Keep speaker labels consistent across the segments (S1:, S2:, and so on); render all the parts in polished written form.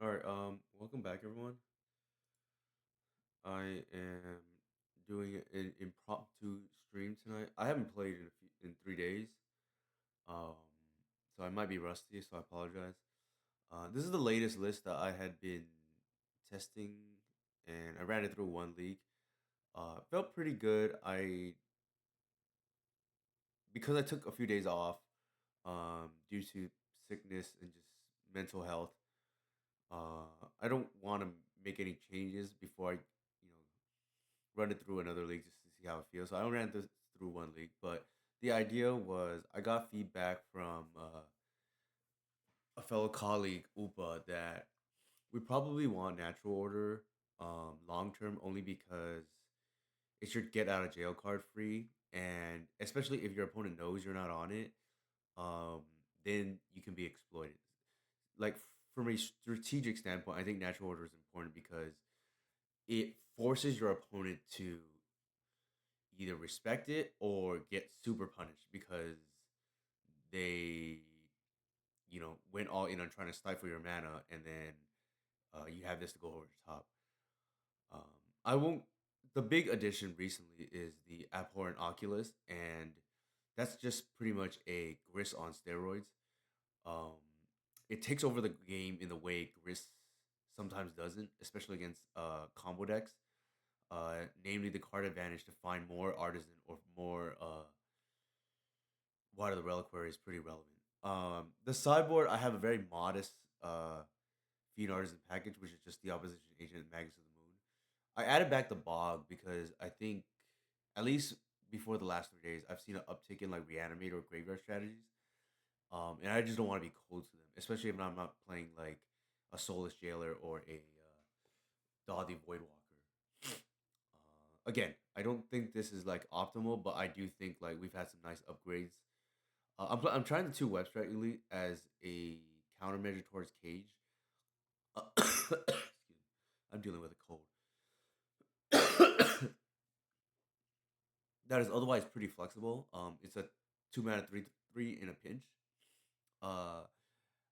S1: All right, welcome back, everyone. I am doing an impromptu stream tonight. I haven't played in 3 days, um, so I might be rusty. So I apologize. This is the latest list that I had been testing, and I ran it through one league. Felt pretty good. I because I took a few days off, due to sickness and just mental health. I don't want to make any changes before I run it through another league just to see how it feels. So I ran this through one league, but the idea was I got feedback from a fellow colleague, Upa, that we probably want natural order long term only because it's your get out of jail card free, and especially if your opponent knows you're not on it, um, then you can be exploited. Like from a strategic standpoint, I think natural order is important because it forces your opponent to either respect it or get super punished because they, went all in on trying to stifle your mana, and then you have this to go over the top. Um, I won't. The big addition recently is the abhorrent Oculus, and that's just pretty much a Gris on steroids. Um, it takes over the game in the way Gris sometimes doesn't, especially against combo decks. Namely, the card advantage to find more artisan or more Water the Reliquary is pretty relevant. The sideboard, I have a very modest Fiend Artisan package, which is just the Opposition Agent and Magus of the Moon. I added back the Bog because I think, at least before the last 3 days, I've seen an uptick in like Reanimate or Graveyard strategies. And I just don't want to be cold to them, especially if I'm not playing like a Soulless Jailer or a Doddy Voidwalker. Again, I don't think this is like optimal, but I do think like we've had some nice upgrades. I'm trying the two Web Strike Elite as a countermeasure towards Cage. Excuse me. I'm dealing with a cold. That is otherwise pretty flexible. It's a 2 mana 3/3 in a pinch. Uh,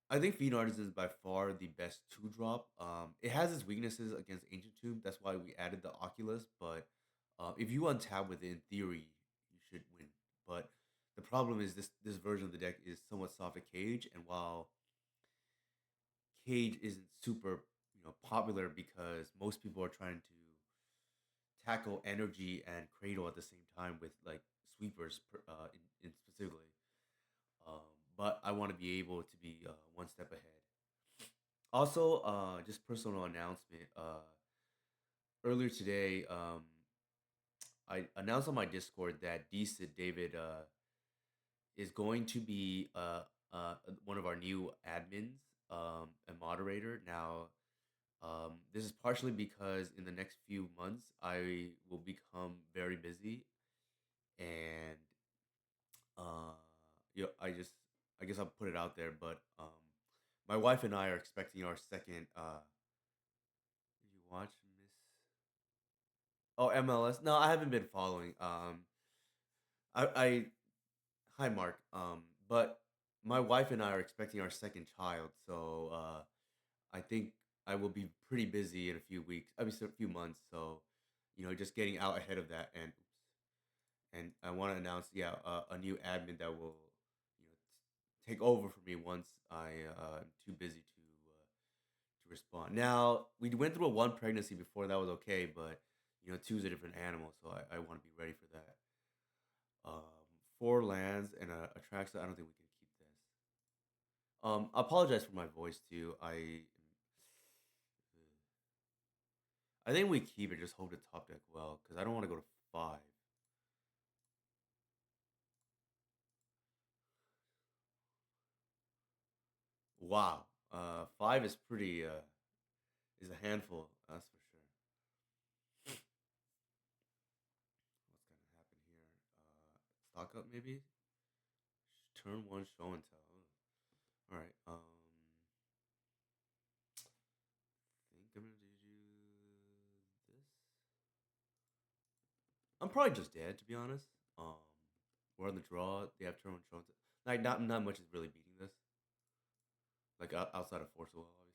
S1: I think Fiend Artisan is by far the best two drop. It has its weaknesses against Ancient Tomb. That's why we added the Oculus. But if you untap with it, in theory, you should win. But the problem is this version of the deck is somewhat soft at Cage, and while Cage isn't super popular because most people are trying to tackle energy and Cradle at the same time with like sweepers in specifically. Um, but I want to be able to be one step ahead. Also, just personal announcement. Earlier today, I announced on my Discord that Decent David is going to be one of our new admins and moderator. Now, this is partially because in the next few months I will become very busy, and uh, I guess I'll put it out there, but my wife and I are expecting our second. Did you watch Miss? Oh, MLS. No, I haven't been following. I hi Mark. But my wife and I are expecting our second child, so I think I will be pretty busy in a few weeks. I mean, a few months. So, just getting out ahead of that, and I want to announce, yeah, a new admin that will, take over for me once I'm too busy to respond. Now, we went through a one pregnancy before that was okay, but two is a different animal, so I want to be ready for that. Um, Four lands and a track, so I don't think we can keep this. I apologize for my voice too. I think we keep it. Just hope the top deck well, because I don't want to go to five. Wow, five is pretty is a handful. That's for sure. What's gonna happen here? Stock up maybe. Turn one show and tell. All right. Think I'm gonna do this. I'm probably just dead to be honest. Um, we're on the draw. They have turn one show and tell. Like not much is really beating this. Like outside of Force Will, obviously.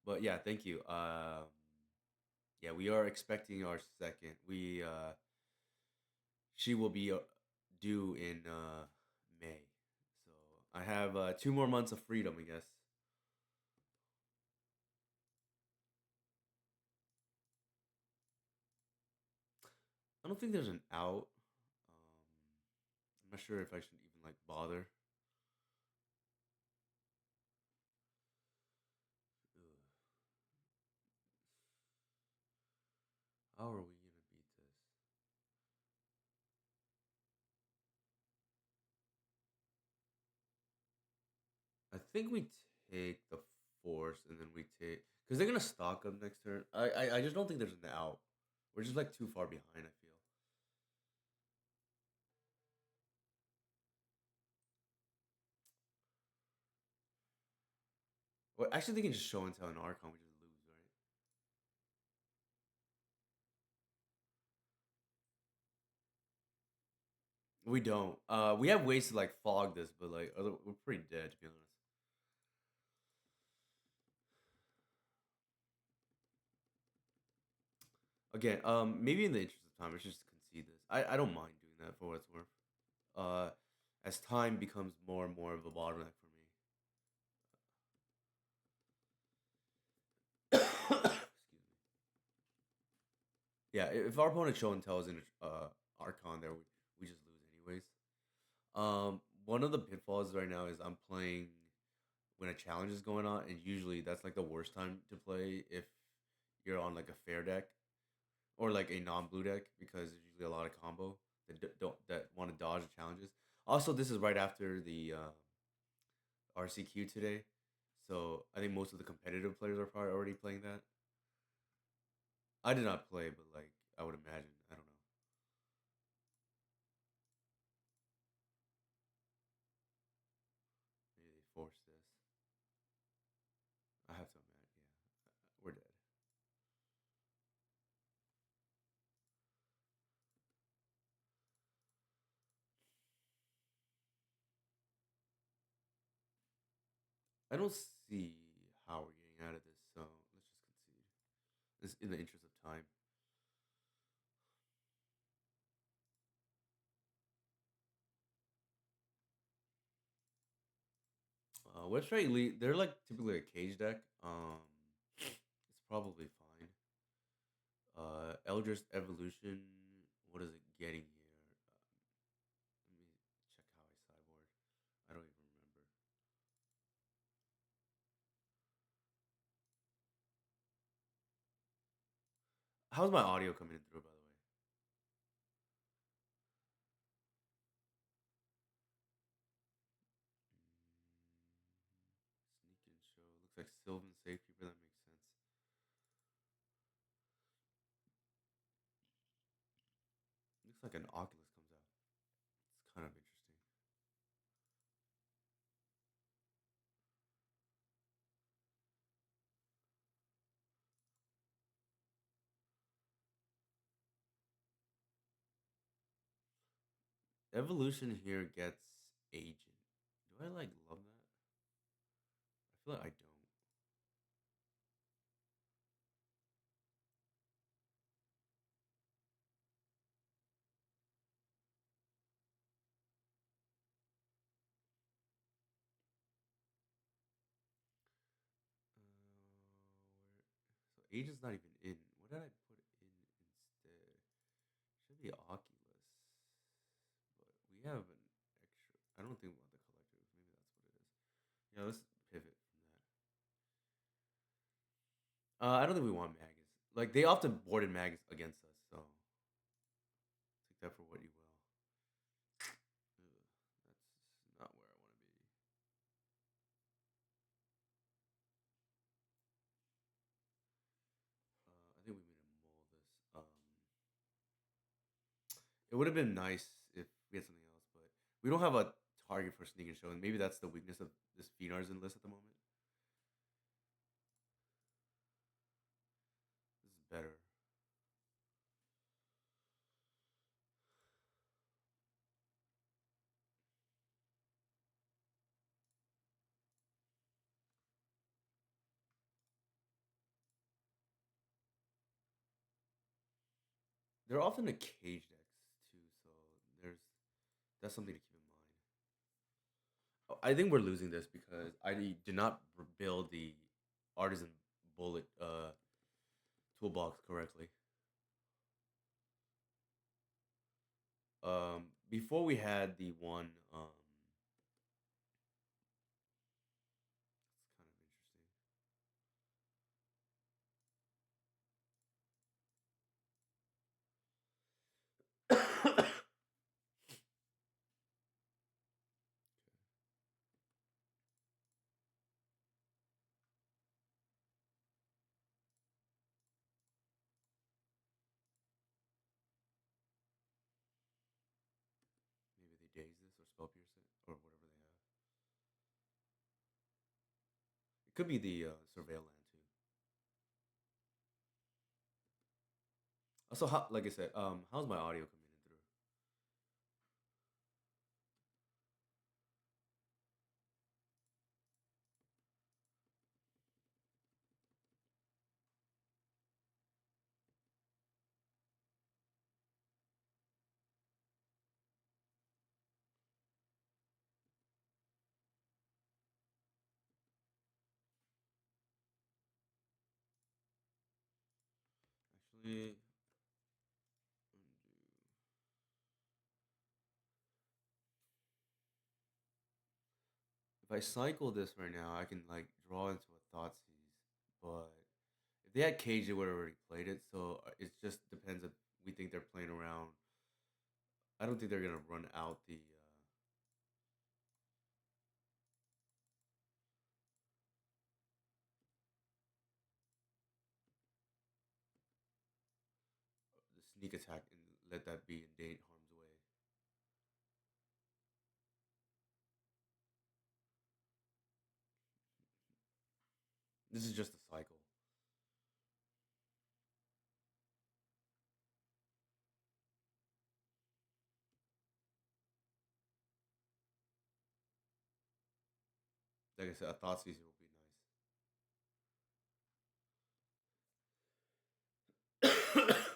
S1: But yeah, thank you. Yeah, we are expecting our second. She will be due in May, so I have 2 more months of freedom, I guess. I don't think there's an out. I'm not sure if I should even like bother. Ugh. How are we gonna beat this? I think we take the force and then we take because they're gonna stock up next turn. I just don't think there's an out. We're just like too far behind. I feel. Well, actually, they can just show and tell an Archon. We just lose, right? We don't. We have ways to like fog this, but like we're pretty dead to be honest. Again, maybe in the interest of time, let's just concede this. I don't mind doing that for what it's worth. Uh, as time becomes more and more of a bottleneck for me. Excuse me. Yeah, if our opponent show and tell is in Archon, there we just lose anyways. One of the pitfalls right now is I'm playing when a challenge is going on, and usually that's like the worst time to play if you're on like a fair deck or like a non-blue deck because there's usually a lot of combo don't that want to dodge the challenges. Also, this is right after the RCQ today, so I think most of the competitive players are probably already playing that. I did not play, but like I would imagine. I don't know. Maybe they forced this. I have to imagine. Yeah, we're dead. I don't see how we're getting out of this, so let's just concede. This in the interest of time. Webstrike Elite, they're like typically a cage deck. It's probably fine. Eldritch Evolution, what is it getting here? Let me check how I sideboard. I don't even remember. How's my audio coming in through, by the way? Sneak and show. Looks like Sylvan Safekeeper. That makes sense. Looks like an Oculus comes out. It's kind of interesting. Evolution here gets Agent. Do I like love that? I feel like I don't. So Agent's not even in. What did I put in instead? Should be Oculus, but we have an extra. I don't think we want the collective. Maybe that's what it is. Yeah, let's pivot from that. I don't think we want Magus. Like they often boarded Magus against us, so take that for what you will. Ugh, that's not where I want to be. I think we need to mull this. It would have been nice if we had something else, but we don't have a target for sneak and show, and maybe that's the weakness of this Phenar's list at the moment. This is better. They're often a cage decks too, so there's that's something to keep in mind. I think we're losing this because I did not build the artisan bullet toolbox correctly. Before we had the one it's kind of interesting. Maybe they daze this or spell pierce it or whatever they have. It could be the surveil land too. Also, like I said, how's my audio coming in through? Actually, if I cycle this right now, I can like draw into a thought seize. But if they had cage, they would have already played it. So it just depends if we think they're playing around. I don't think they're gonna run out the sneak attack and let that be in harm's way. This is just a cycle. Like I said, a thought seize will be nice.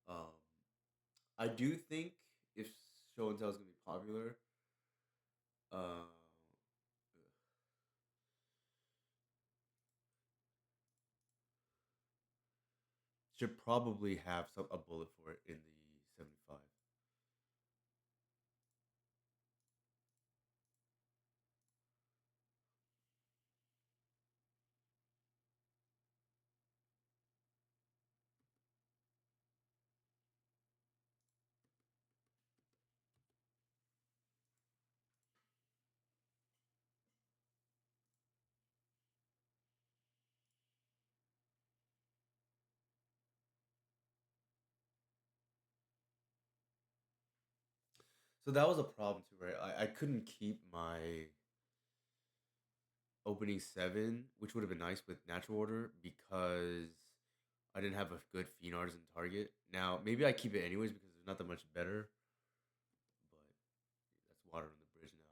S1: um, I do think if show and tell is gonna be popular, uh, should probably have a bullet for it in the 75. So that was a problem too, right? I couldn't keep my opening seven, which would have been nice with natural order because I didn't have a good fiend artisan target. Now maybe I keep it anyways because it's not that much better, but that's water on the bridge now.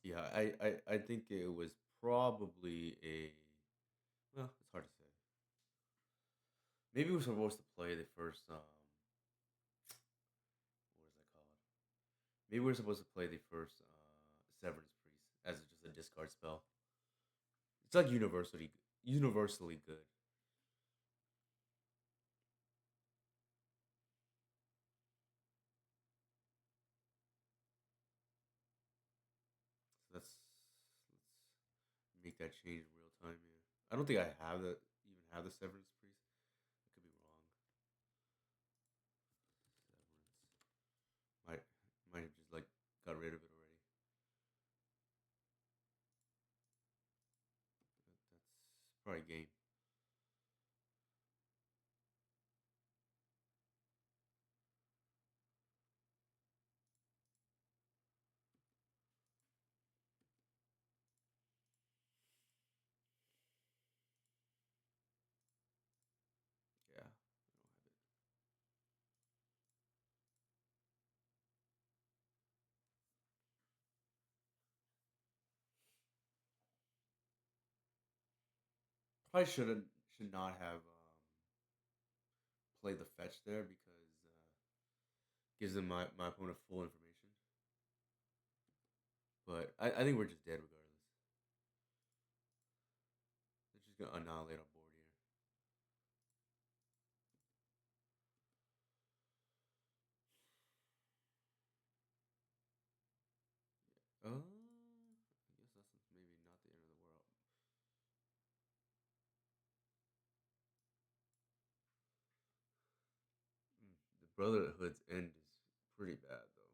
S1: Yeah, I think it was probably a well, it's hard to say. Maybe we were supposed to play the first what is that called? Maybe we are supposed to play the first Severance Priest as just a discard spell. It's like universally good. So let's make that change in real time here. I don't think I have the even have the Severance Priest. I could be wrong. Severance might have just like got rid of it already. That's probably game. Probably should not have played the fetch there because gives them my opponent full information. But I think we're just dead regardless. They're just gonna annihilate our board here. I guess that's maybe not the end of the world. The Brotherhood's end is pretty bad though.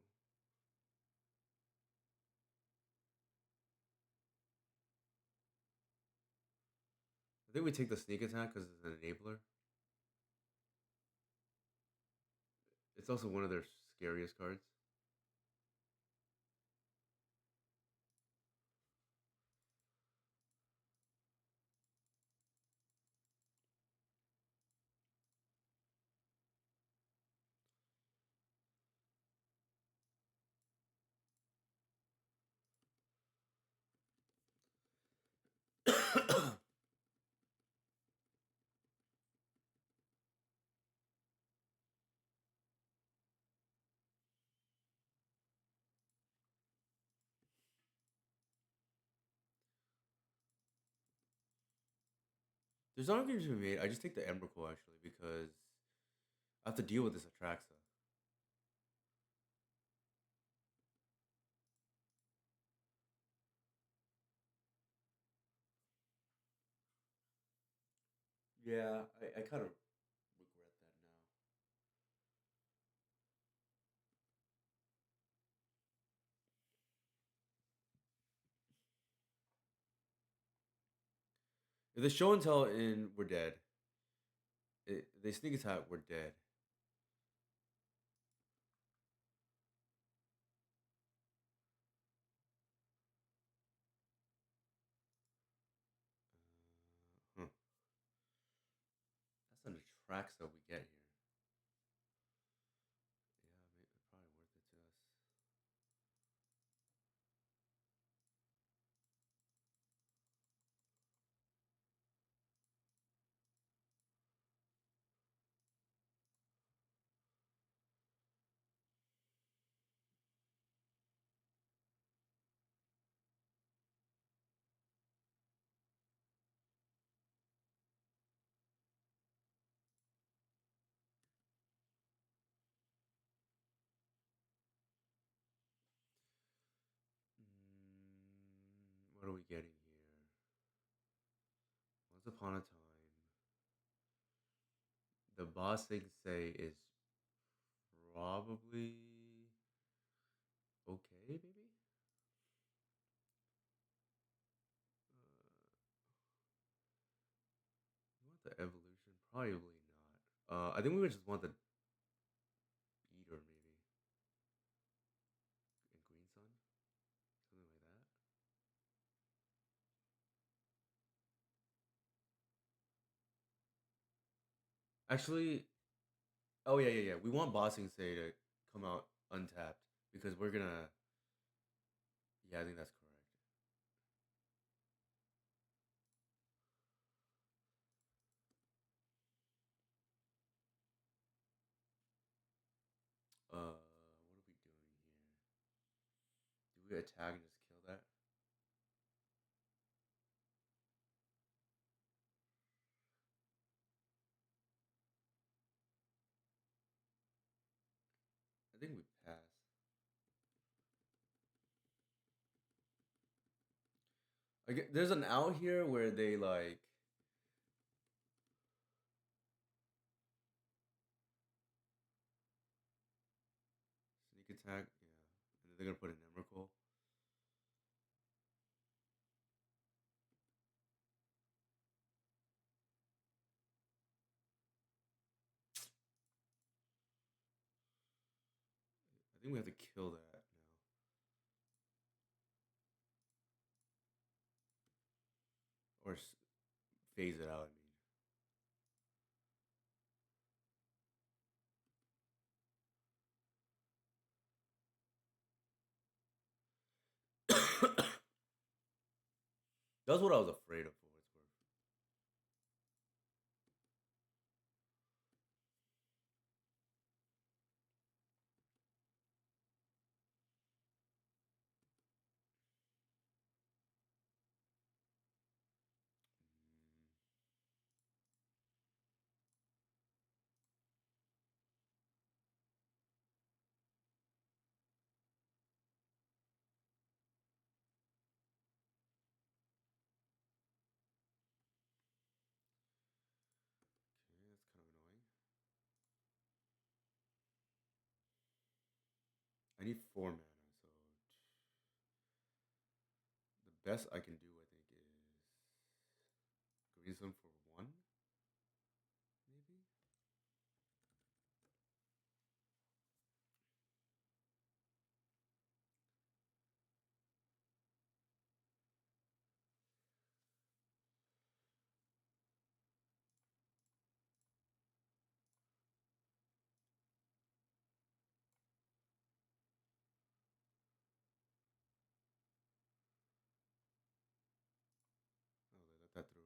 S1: I think we take the sneak attack because it's an enabler. It's also one of their scariest cards. There's no argument to be made. I just take the Emrakul actually because I have to deal with this Atraxa. Yeah, I kind of regret that now. If they show and tell and we're dead, they sneak attack, we're dead. Huh. That's an Atraxa we get here. Yeah, maybe, probably worth it to us. What are we getting here? Once upon a time, the boss thing say is probably okay, maybe. We want the evolution? Probably not. I think we would just want the eater, maybe. And Green Sun, something like that. Actually, oh yeah. We want Bossing Say to come out untapped because we're gonna. Yeah, I think that's correct. What are we doing here? Do we attack and just kill that? I think we pass. There's an out here where they like sneak attack, yeah, and then they're gonna put an Emrakul. I think we have to kill that now, or phase it out. I mean, that's what I was afraid of. For what it's worth. I need 4 mana, so the best I can do, I think, is grease them for one, maybe. Oh, they let that through.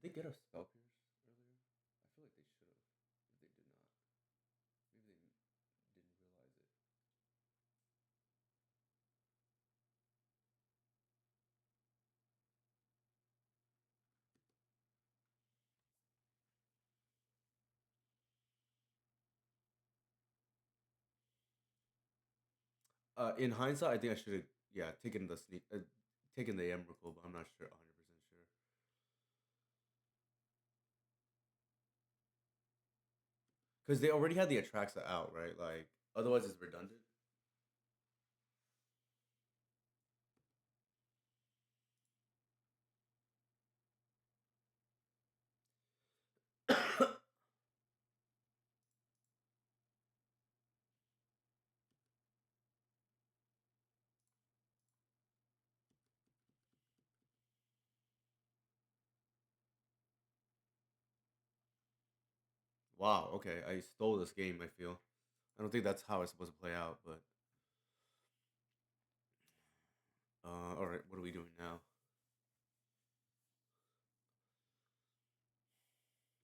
S1: Did they get a spell pierce earlier? I feel like they should have. If they did not, maybe they didn't realize it. In hindsight, I think I should have, yeah, taken the sneak, taken the Emrakul, but I'm not sure, 100% sure, because they already had the Atraxa out, right? Like, otherwise it's redundant. Wow. Okay, I stole this game. I feel. I don't think that's how it's supposed to play out, but all right. What are we doing now?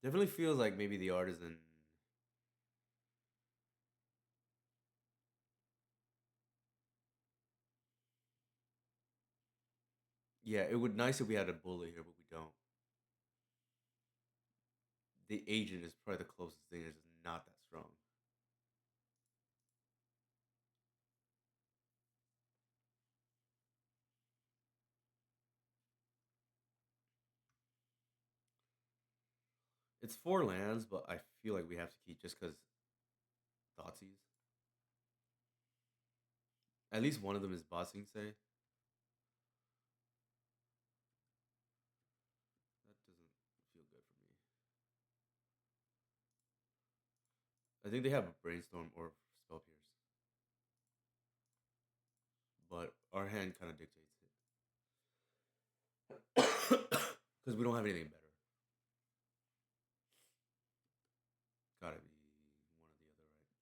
S1: Definitely feels like maybe the artisan. Yeah, it would nice if we had a bullet here, but we don't. The agent is probably the closest thing. It's just not that strong. It's 4 lands, but I feel like we have to keep just because Thoughtseize. At least one of them is bossing. Say that doesn't feel good for me. I think they have a brainstorm or spell pierce, but our hand kind of dictates it because we don't have anything better. Gotta be one or the other, right?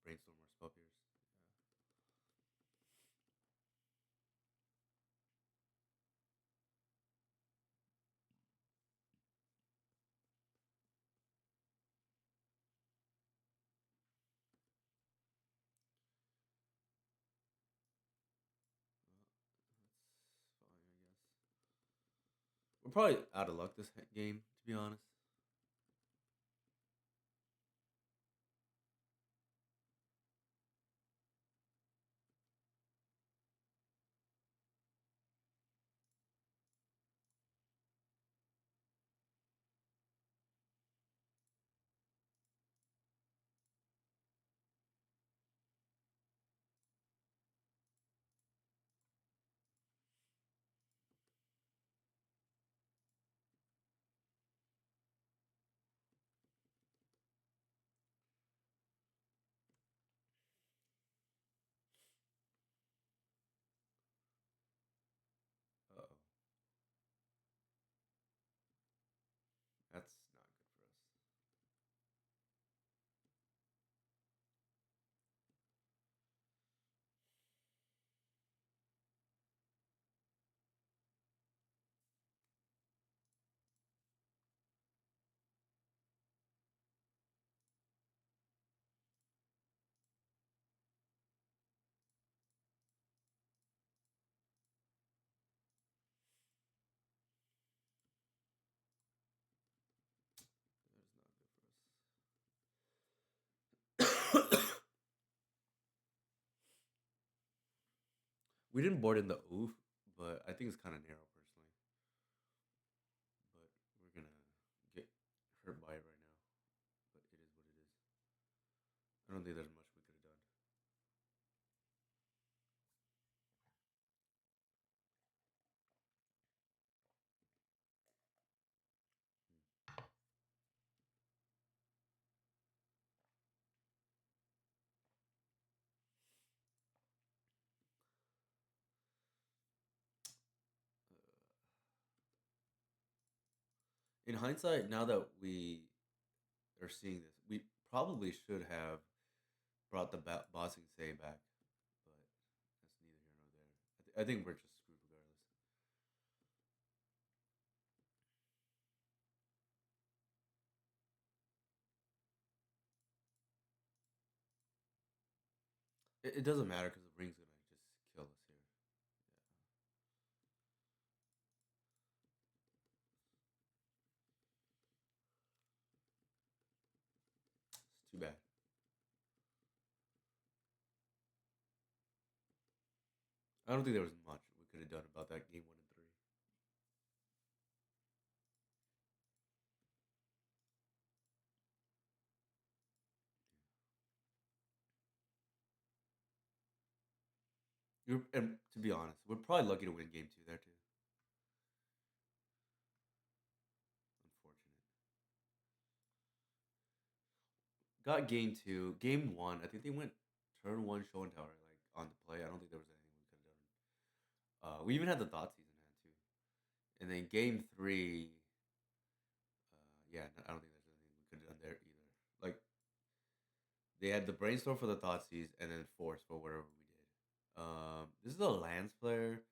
S1: Brainstorm or spell pierce. That's fine, I guess. We're probably out of luck this game, to be honest. We didn't board in the oof, but I think it's kind of narrow personally. But we're gonna get hurt by it right now. But it is what it is. I don't think there's much we could have done. In hindsight, now that we are seeing this, we probably should have brought the bossing say back, but that's neither here nor there. I think we're just screwed regardless. It doesn't matter because the ring's gonna just kill us here. It's too bad. I don't think there was much we could have done about that game 1 and 3. And to be honest, we're probably lucky to win game 2 there too. Unfortunate. Got game 2. Game 1, I think they went turn 1 show and tell like on the play. I don't think there was anything we could have done. We even had the thought season hand too. And then game 3, yeah, I don't think there's anything we could have done there either. Like they had the brainstorm for the thought seize and then force for whatever we did. This is a Lance player.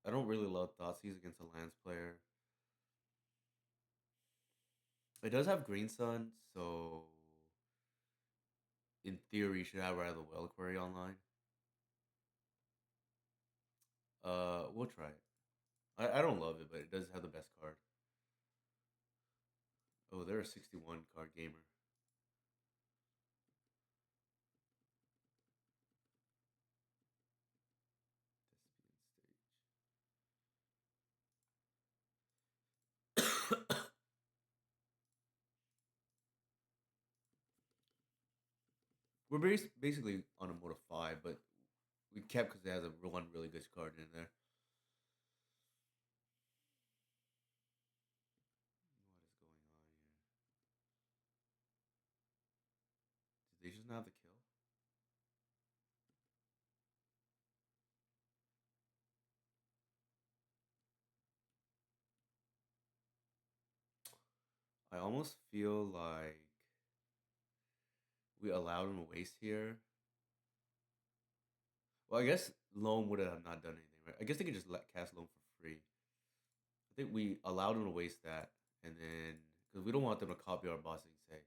S1: I don't really love thought seize against a Lance player. It does have Green Sun, so in theory, you should have Rather Well query online. We'll try it. I don't love it, but it does have the best card. Oh, they're a 61 card gamer. Thespian stage. We're basically on a mode of 5, but we kept because it has one really good card in there. What is going on here? Did they just not have the kill? I almost feel like we allowed him to waste here. Well, I guess Loam would have not done anything, right? I guess they could just let cast Loam for free. I think we allowed them to waste that, and then because we don't want them to copy our boss and say,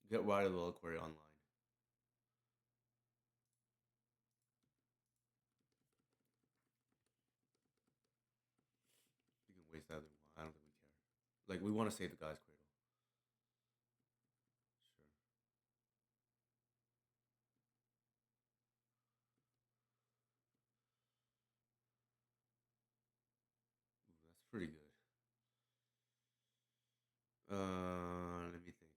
S1: get rid of the query online. You can waste that if you want. I don't think we care. Like we want to save the guy's cradle. Sure. Ooh, that's pretty good. Let me think.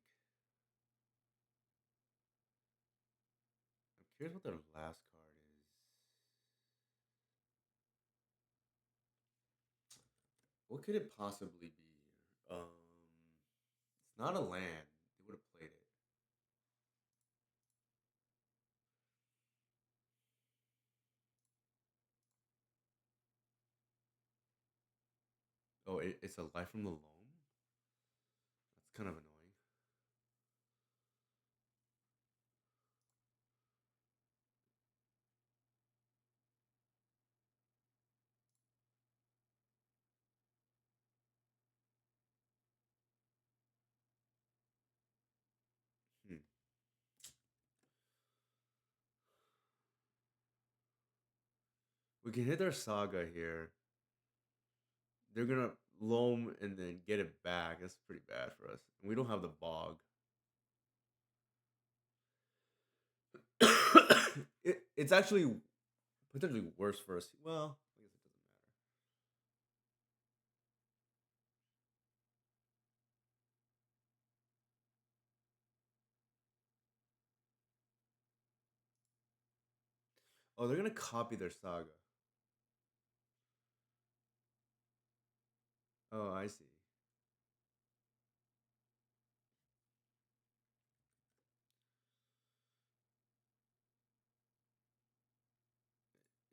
S1: I'm curious what their last card is. What could it possibly be here? It's not a land. They would have played it. Oh, it's a life from the loam. That's kind of annoying. Hmm. We can hit their saga here. They're gonna loam and then get it back. That's pretty bad for us. And we don't have the bog. It's actually potentially worse for us. Well, I guess it doesn't matter. Oh, they're gonna copy their saga. Oh, I see.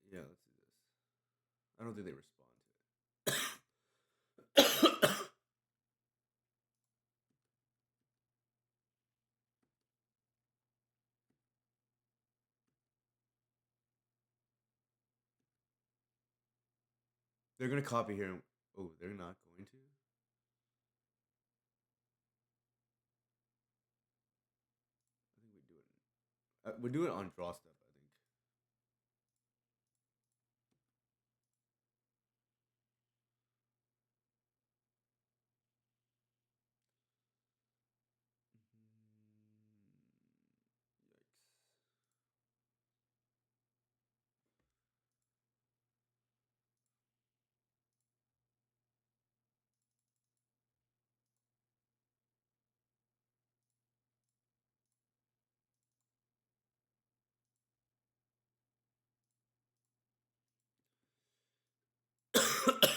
S1: Yeah, let's do this. I don't think they respond to it. They're gonna copy here. Oh, they're not going to. I think we do it. We do it on draw step. I think. Yikes.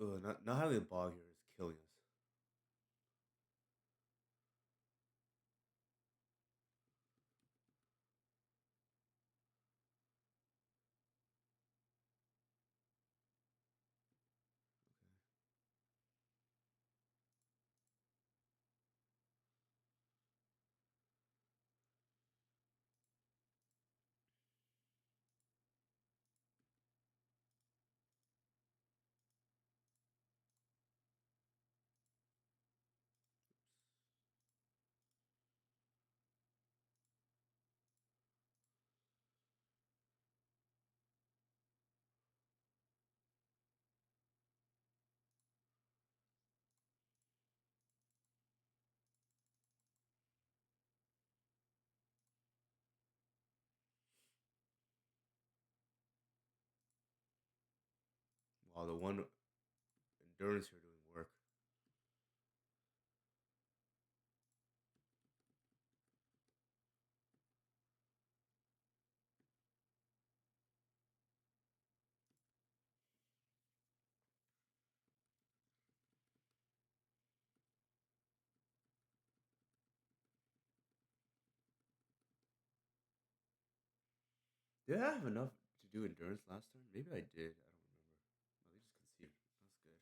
S1: Ugh, not having the ball here is killing us. Wow, the one endurance here doing work. Did I have enough to do endurance last turn? Maybe I did. I don't remember. No, they just conceded. That's good.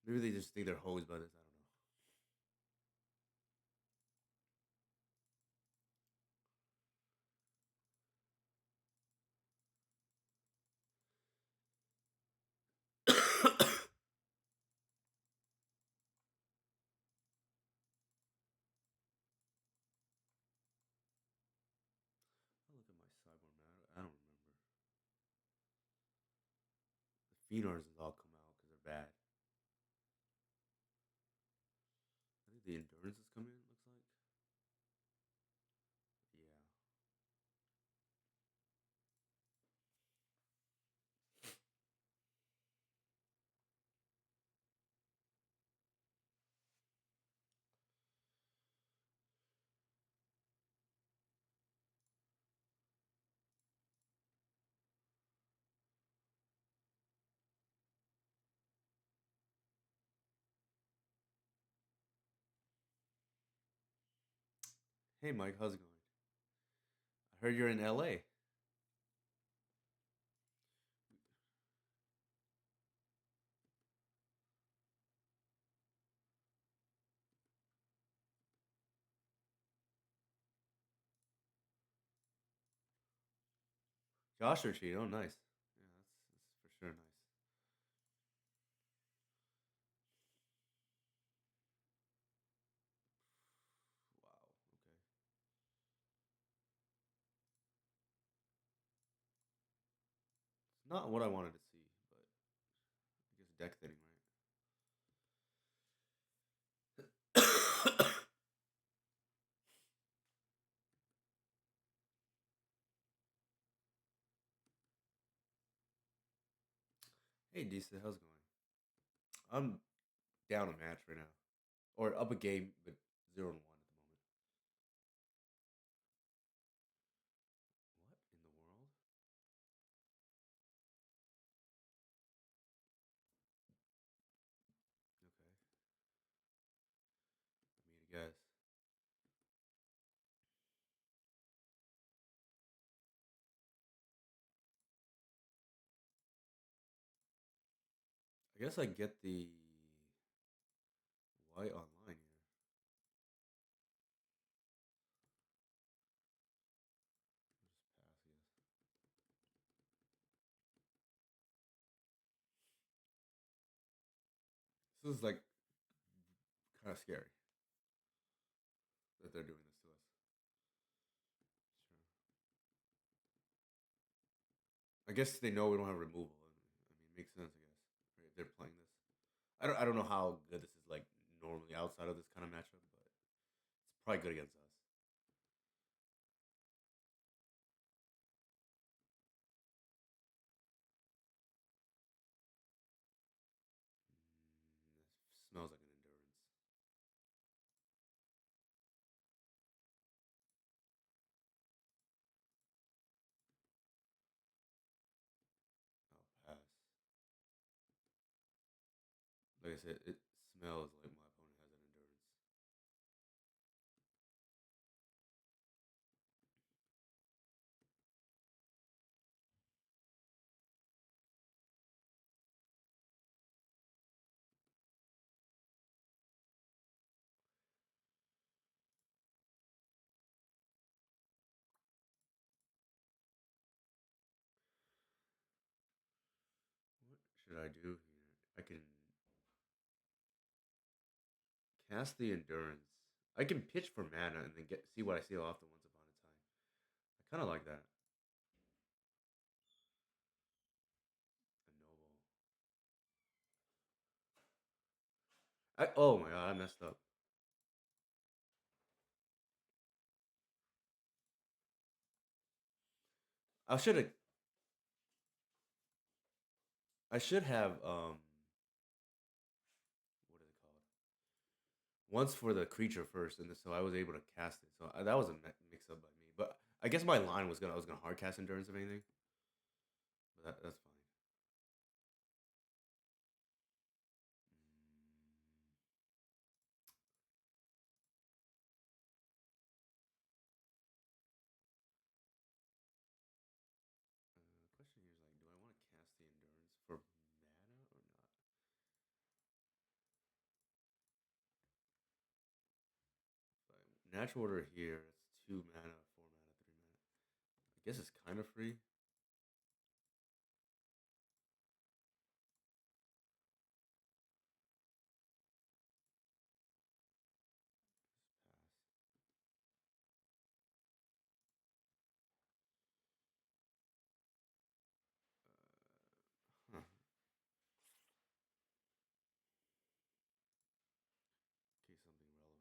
S1: Maybe they just think they're hosed by this. I don't know. I'll look at my sideboard, man. I don't remember. The Phenors has all come out because they're bad. I think the endurance is coming in. Looks like. Yeah. Hey, Mike, how's it going? I heard you're in LA. Joshua Tree. Oh, nice. Yeah, that's for sure nice. Not what I wanted to see, but I guess deck thinning, right? Hey, decent. How's it going? I'm down a match right now, or up a game, but 0-1 at the moment. What in the world? Okay, I guess. I guess I get the white online here. I'll just pass, I guess. This is like kind of scary that they're doing this to us. Sure. I guess they know we don't have removal. I mean, it makes sense. I guess right? If they're playing this. I don't know how good this is like normally outside of this kind of matchup, but it's probably good against us. This smells like an endurance. I'll pass. Like I said, it smells like my opponent has an endurance. What should I do here? I can cast the endurance. I can pitch for mana and then get see what I see off the once upon a time. I kind of like that. A noble. Oh my god, I messed up. I should have. I should have. What is it called? Once for the creature first, and so I was able to cast it. So that was a mix up by me. But I guess my line was gonna I was gonna hard cast endurance if anything. But that's fine. Question here is like, do I want to cast the endurance for mana or not? Natural order here. It's 2 mana, 4 mana, 3 mana. I guess it's kind of free. Huh. Okay, something relevant.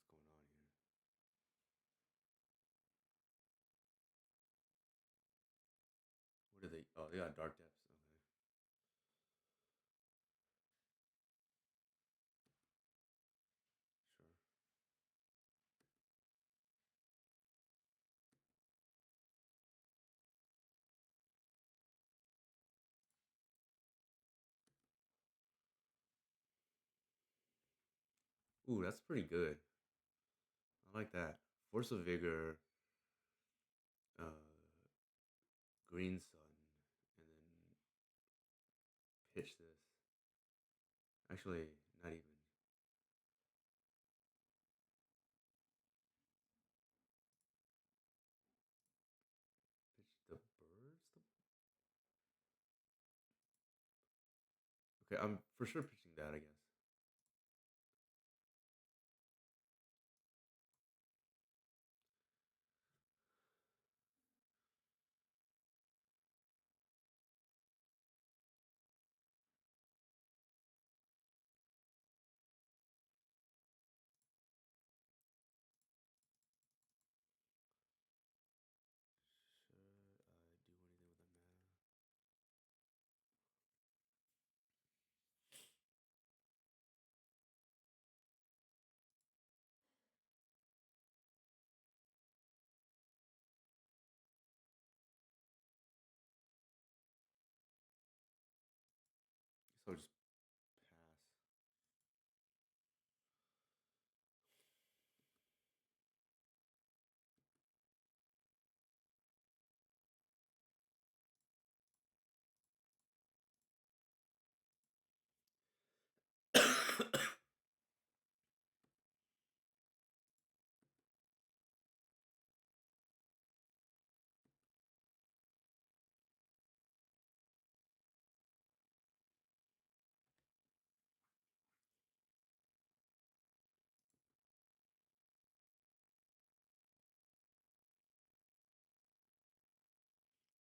S1: What's going on here? What are they? Oh, they got dark depths. Okay, sure. Ooh, that's pretty good. I like that. Force of vigor, uh, green sun, and then pitch this. Actually, not even pitch the birds. Okay, I'm for sure pitching that, I guess. Should I do anything with that mana? So just pass.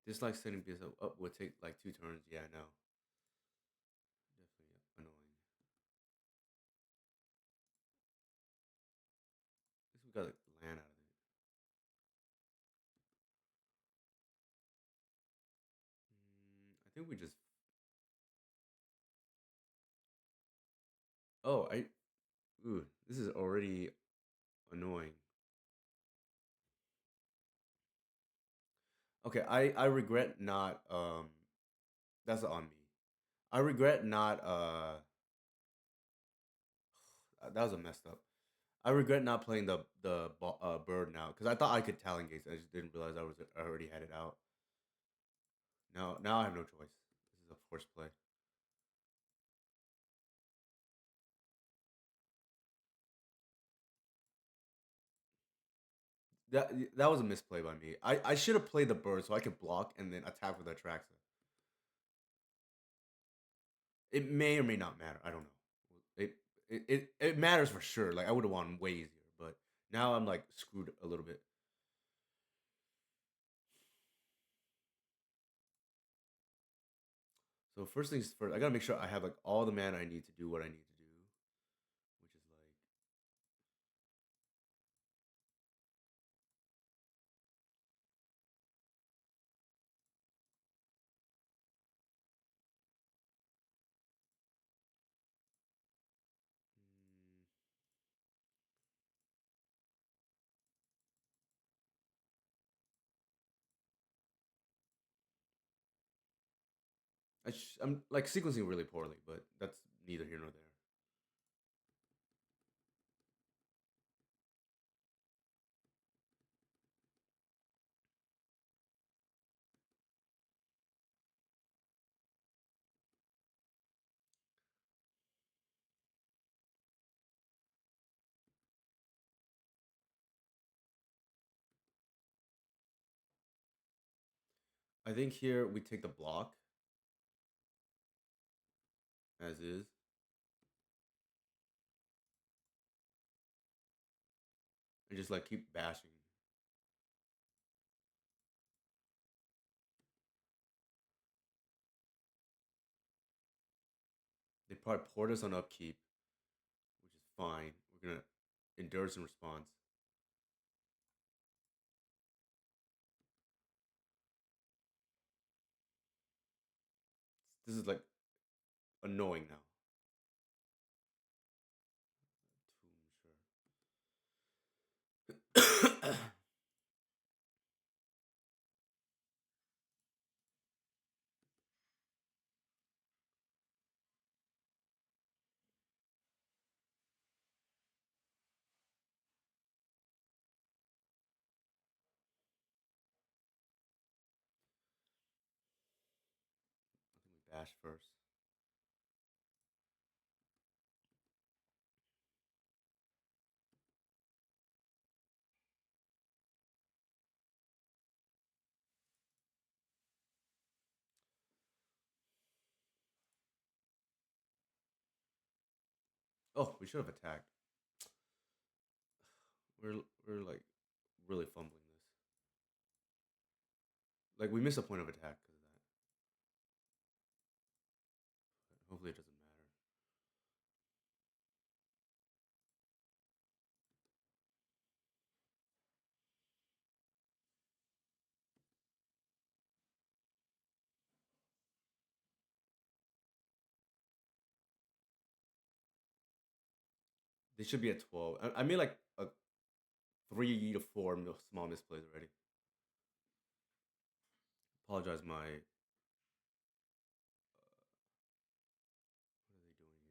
S1: This like setting this up would take like 2 turns. Yeah, I know. Definitely annoying. At least we got like land out of it. I think we just. Oh, I. Ooh, this is already annoying. Okay, I regret not. That's on me. I regret not. That was a messed up. I regret not playing the bird now because I thought I could talent gates. I just didn't realize I already had it out. Now I have no choice. This is a forced play. That was a misplay by me. I should have played the bird so I could block and then attack with Atraxa. It may or may not matter. I don't know. It matters for sure. Like I would have won way easier, but now I'm like screwed a little bit. So first things first, I gotta make sure I have like all the mana I need to do what I need to do, which is like mm, I'm like sequencing really poorly, but that's neither here nor there. I think here we take the block as is. And just like keep bashing. They probably poured us on upkeep, which is fine. We're gonna endure some response. This is like annoying now. Tomb, sure. I think we bash first. Oh, we should have attacked. We're like really fumbling this. Like we missed a point of attack because of that. Hopefully it doesn't matter. They should be at 12. I made like a 3 to 4 small misplays already. Apologize, my what are they doing here?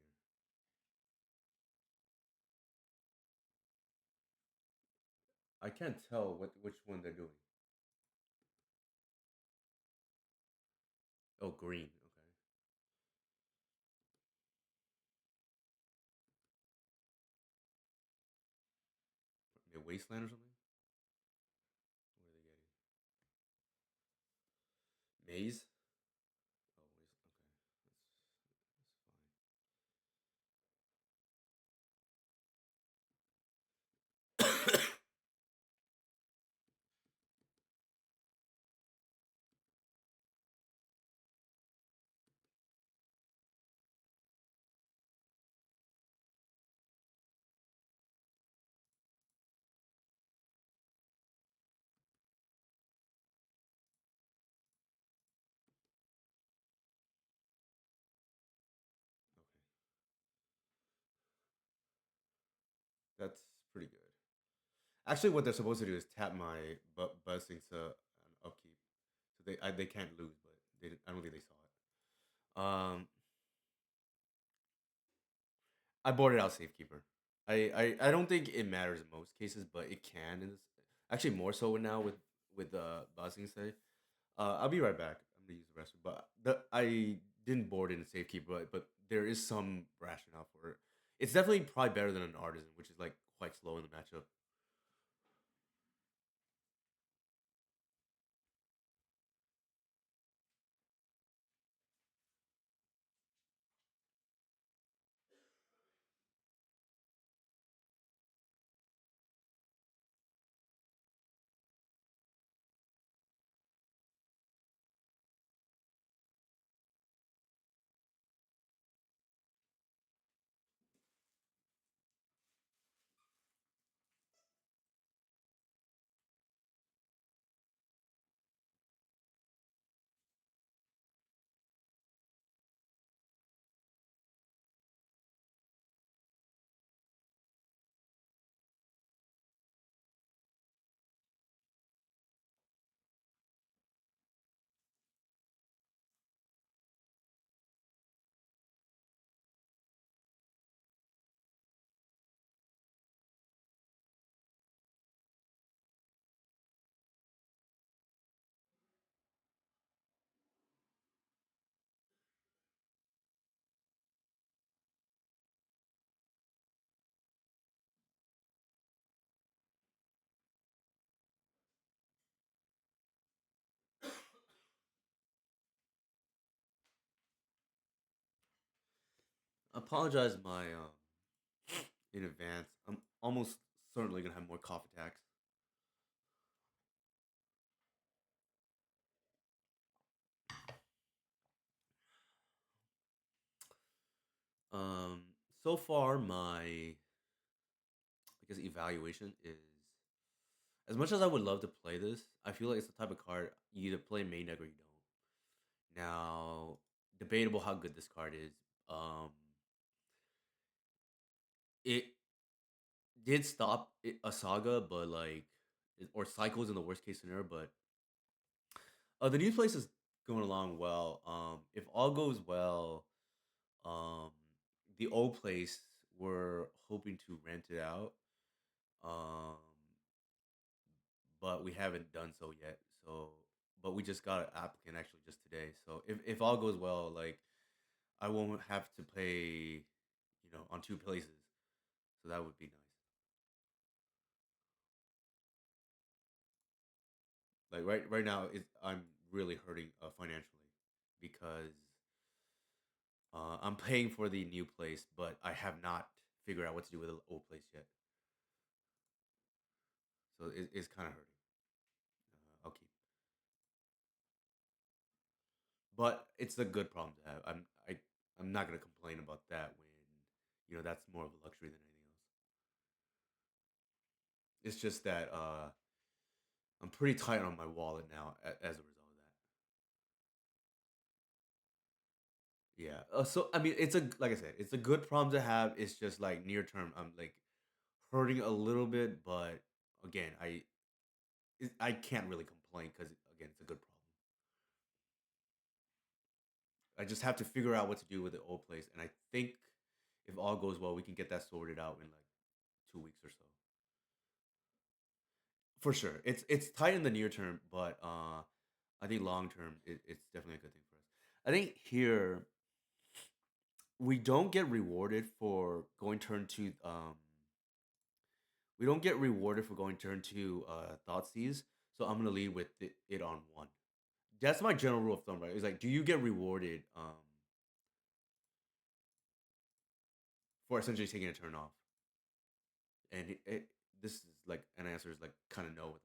S1: I can't tell which one they're doing. Oh, green. Okay. Maybe wasteland or something. What are they getting? Maze. Oh, waste. Okay, that's fine. Okay, that's pretty good. Actually, what they're supposed to do is tap my buzzing to an upkeep, so they can't lose. But I don't think they saw it. I boarded out safekeeper. I don't think it matters in most cases, but it can. Actually more so now with buzzing say. I'll be right back. I'm gonna use the restroom, but I didn't board in a safekeeper, but there is some rationale for it. It's definitely probably better than an artisan, which is like quite slow in the matchup. Apologize my in advance. I'm almost certainly gonna have more cough attacks. Um, so far my I guess evaluation is as much as I would love to play this, I feel like it's the type of card you either play main deck or you don't. Now, debatable how good this card is. Um, it did stop a saga, but or cycles in the worst case scenario. But the new place is going along well. If all goes well, um, the old place we're hoping to rent it out. Um, but we haven't done so yet. So, but we just got an applicant actually just today. So if all goes well, like I won't have to pay, on two places. So that would be nice. Like right now, I'm really hurting financially because I'm paying for the new place, but I have not figure out what to do with the old place yet. So it's kind of hurting. I'll keep, but it's a good problem to have. I'm not gonna complain about that when that's more of a luxury than anything else. It's just that I'm pretty tight on my wallet now as a result of that. Yeah. So I mean, it's a like I said, it's a good problem to have. It's just like near term, I'm like hurting a little bit, but again, I can't really complain because again, it's a good problem. I just have to figure out what to do with the old place, and I think if all goes well, we can get that sorted out in like 2 weeks or so. For sure, it's tight in the near term, but I think long term, it's definitely a good thing for us. I think here we don't get rewarded for going turn to we don't get rewarded for going turn to Thoughtseize, so I'm gonna lead with it on one. That's my general rule of thumb, right? It's like, do you get rewarded for essentially taking a turn off? And this is like an answer is like kind of no at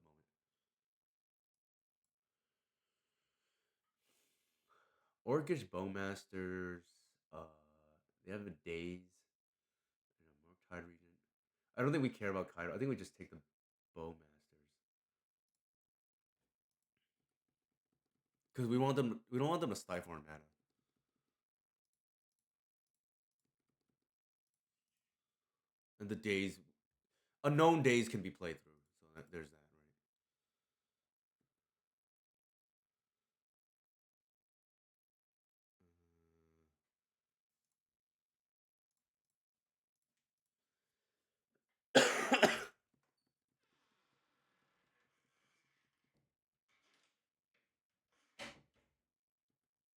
S1: the moment. Orcish Bowmasters, uh, they have a daze and a more tide region. I don't think we care about Kaido. I think we just take the Bowmasters because we want them. We don't want them to stifle our mana. And the days, unknown days can be played through. So there's that, right?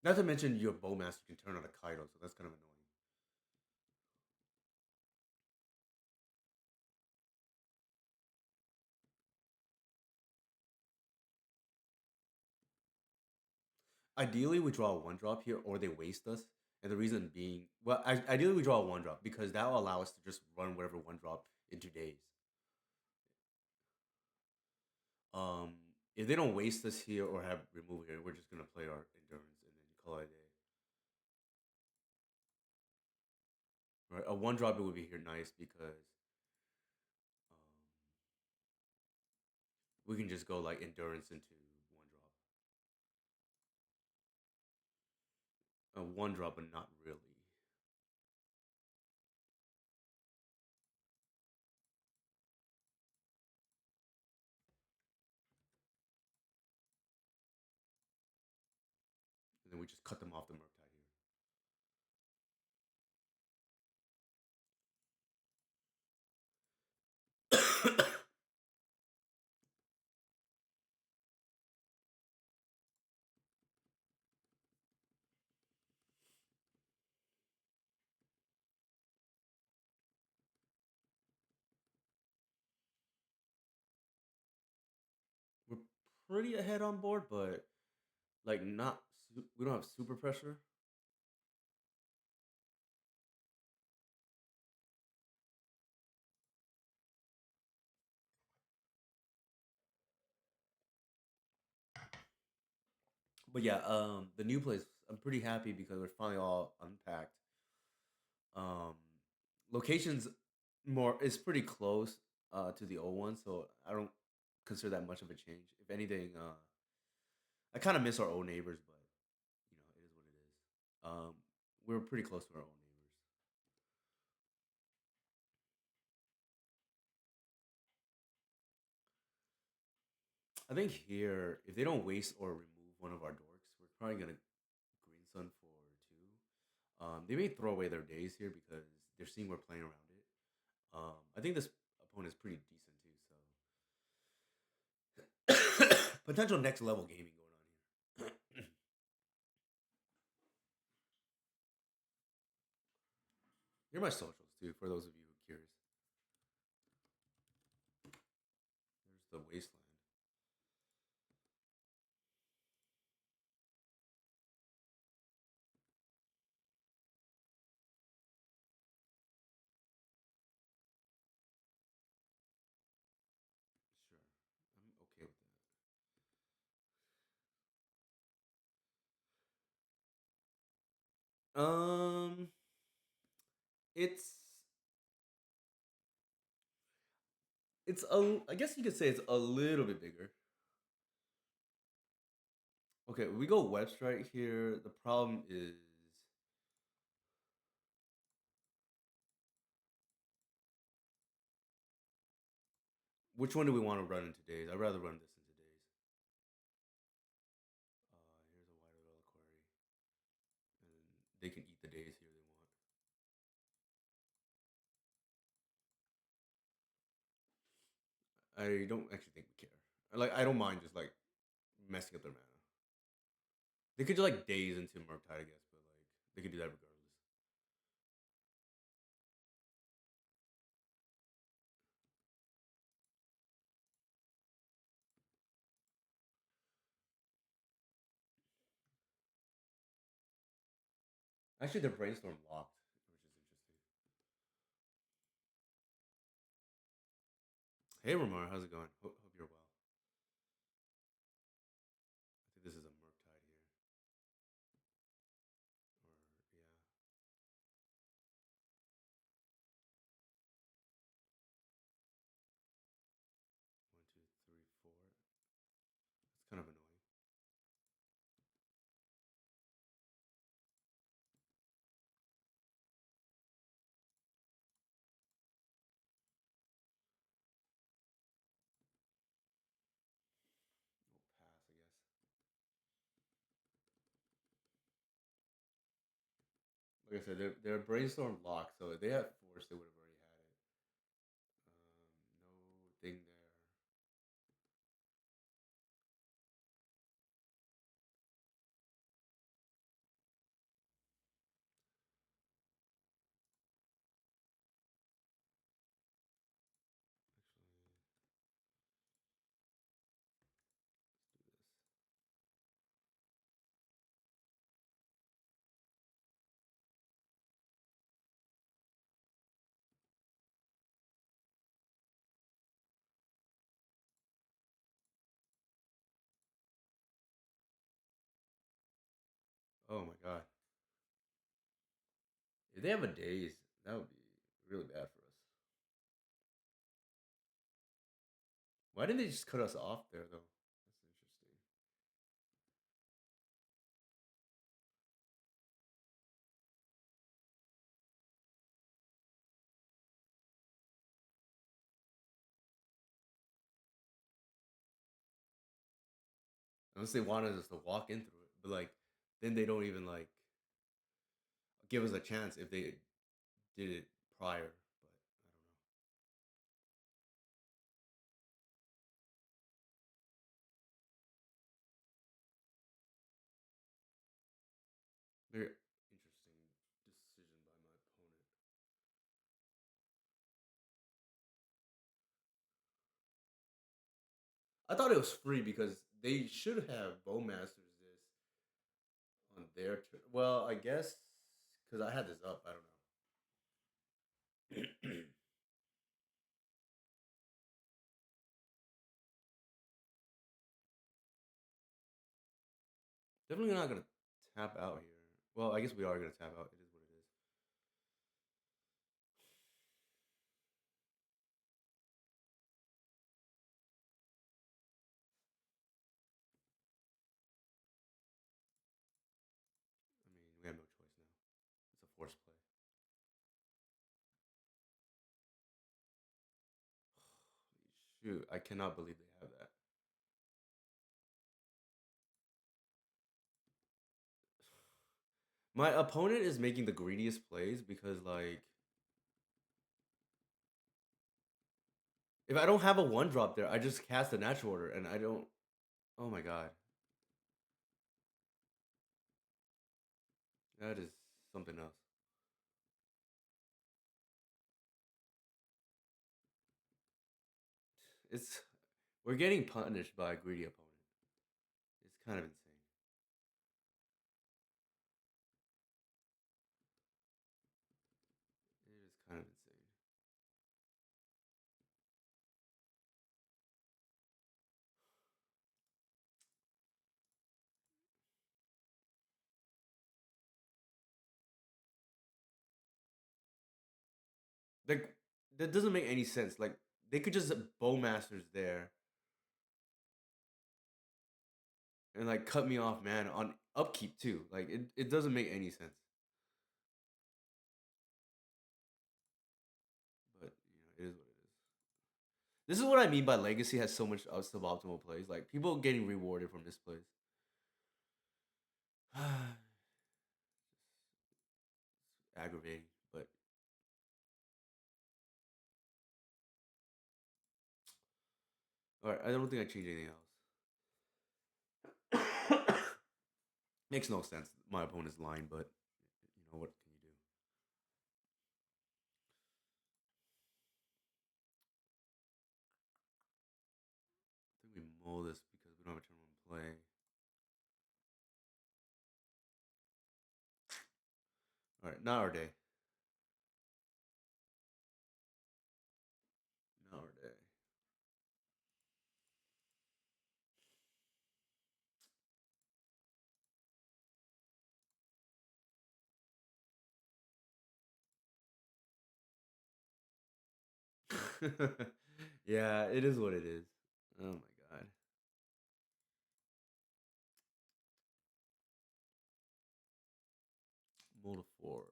S1: Not to mention your Bowmaster can turn on a Kaido, so that's kind of annoying. Ideally, we draw a one drop here, or they waste us. And the reason being, well, ideally we draw a one drop because that will allow us to just run whatever one drop into days. Um, if they don't waste us here or have remove here, we're just gonna play our endurance and then call it a day. Right, a one drop it would be here nice because we can just go like endurance into one drop, a one drop, but not really. And then we just cut them off the Murktide here. We're pretty ahead on board, but like not. We don't have super pressure. But yeah, the new place, I'm pretty happy because we're finally all unpacked. Um, locations more is pretty close to the old one, so I don't consider that much of a change. If anything, I kind of miss our old neighbors, but it is what it is. We're pretty close to our old neighbors. I think here, if they don't waste or remove one of our dorks, we're probably gonna Green Sun for two. They may throw away their days here because they're seeing we're playing around it. I think this opponent is pretty decent too. So potential next level gaming going on here. Here are my socials too, for those of you who are curious. There's the wasteland. Um, it's it's a. I guess you could say it's a little bit bigger. Okay, we go web strike here. The problem is which one do we want to run in today's? I'd rather run this in today's. Here's a wider reliquary, and they can eat the days here they want. I don't actually think we care. Like I don't mind just like messing up their mana. They could do like days into Murktide, I guess, but like they could do that regardless. Actually, their brainstorm locked, which is interesting. Hey, Ramar, how's it going? Hope you're well. I think this is a Murktide here, or yeah, one, two, three, four. It's kind of annoying. We'll pass, I guess. Like I said, their brainstorm locked, so if they had force, they would have already had it. No thing there. Actually, let's do this. Oh my god. If they have a daze, that would be really bad for us. Why didn't they just cut us off there, though? That's interesting. Unless they wanted us to walk in through it, but like, then they don't even like give us a chance if they did it prior. But I don't know. Very interesting decision by my opponent. I thought it was free because they should have Bowmasters this on their turn. Well, I guess because I had this up. I don't know. Definitely not gonna tap out here. Well, I guess we are gonna tap out. It is what it is. I mean, we have no choice now. It's a forced play. Shoot, I cannot believe they have that. My opponent is making the greediest plays because, like, if I don't have a one drop there, I just cast a natural order and I don't. Oh my god, that is something else. It's we're getting punished by a greedy opponent. It's kind of insane. It is kind of insane. Like that doesn't make any sense. Like they could just bowmasters there and like cut me off, man, on upkeep too. Like it doesn't make any sense. But it is what it is. This is what I mean by legacy has so much suboptimal plays. Like people getting rewarded from this plays. Aggravating, but all right. I don't think I changed anything else. Makes no sense. My opponent's lying, but what can you do? I think we mull this because we don't have a turn one play. All right, not our day. Not our day. Yeah, it is what it is. Oh my god. Mull to 4.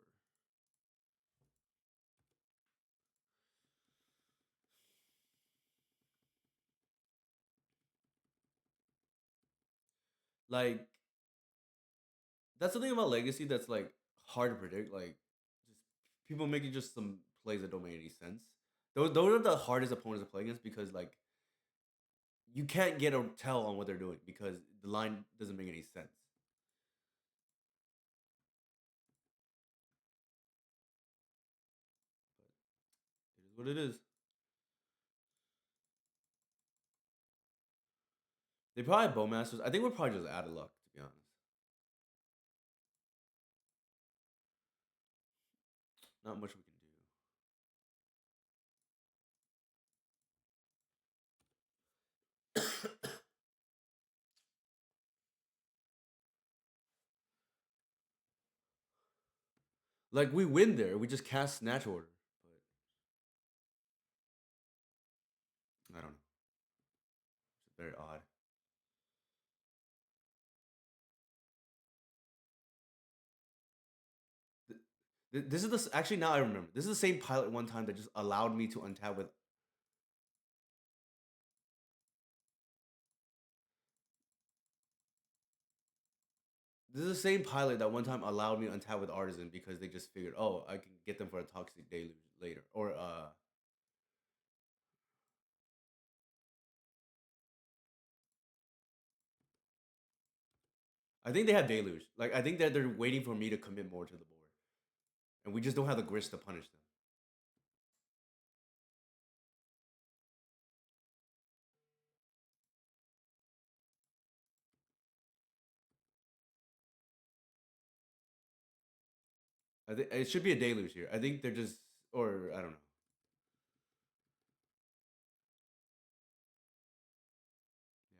S1: Like that's the thing about legacy that's like hard to predict. Like just people making just some plays that don't make any sense. Those are the hardest opponents to play against because like you can't get a tell on what they're doing because the line doesn't make any sense. But it is what it is. They probably have bowmasters. I think we're probably just out of luck, to be honest. Not much we can do. Like we win there, we just cast Snatch Order. But I don't know. It's very odd. This is the actually now I remember. This is the same pilot one time that just allowed me to untap with. This is the same pilot that one time allowed me to untap with Artisan because they just figured, oh, I can get them for a Toxic Deluge later, or I think they have Deluge. Like I think that they're waiting for me to commit more to the board, and we just don't have the grist to punish them. I think it should be a Deluge here. I think they're just, or I don't know.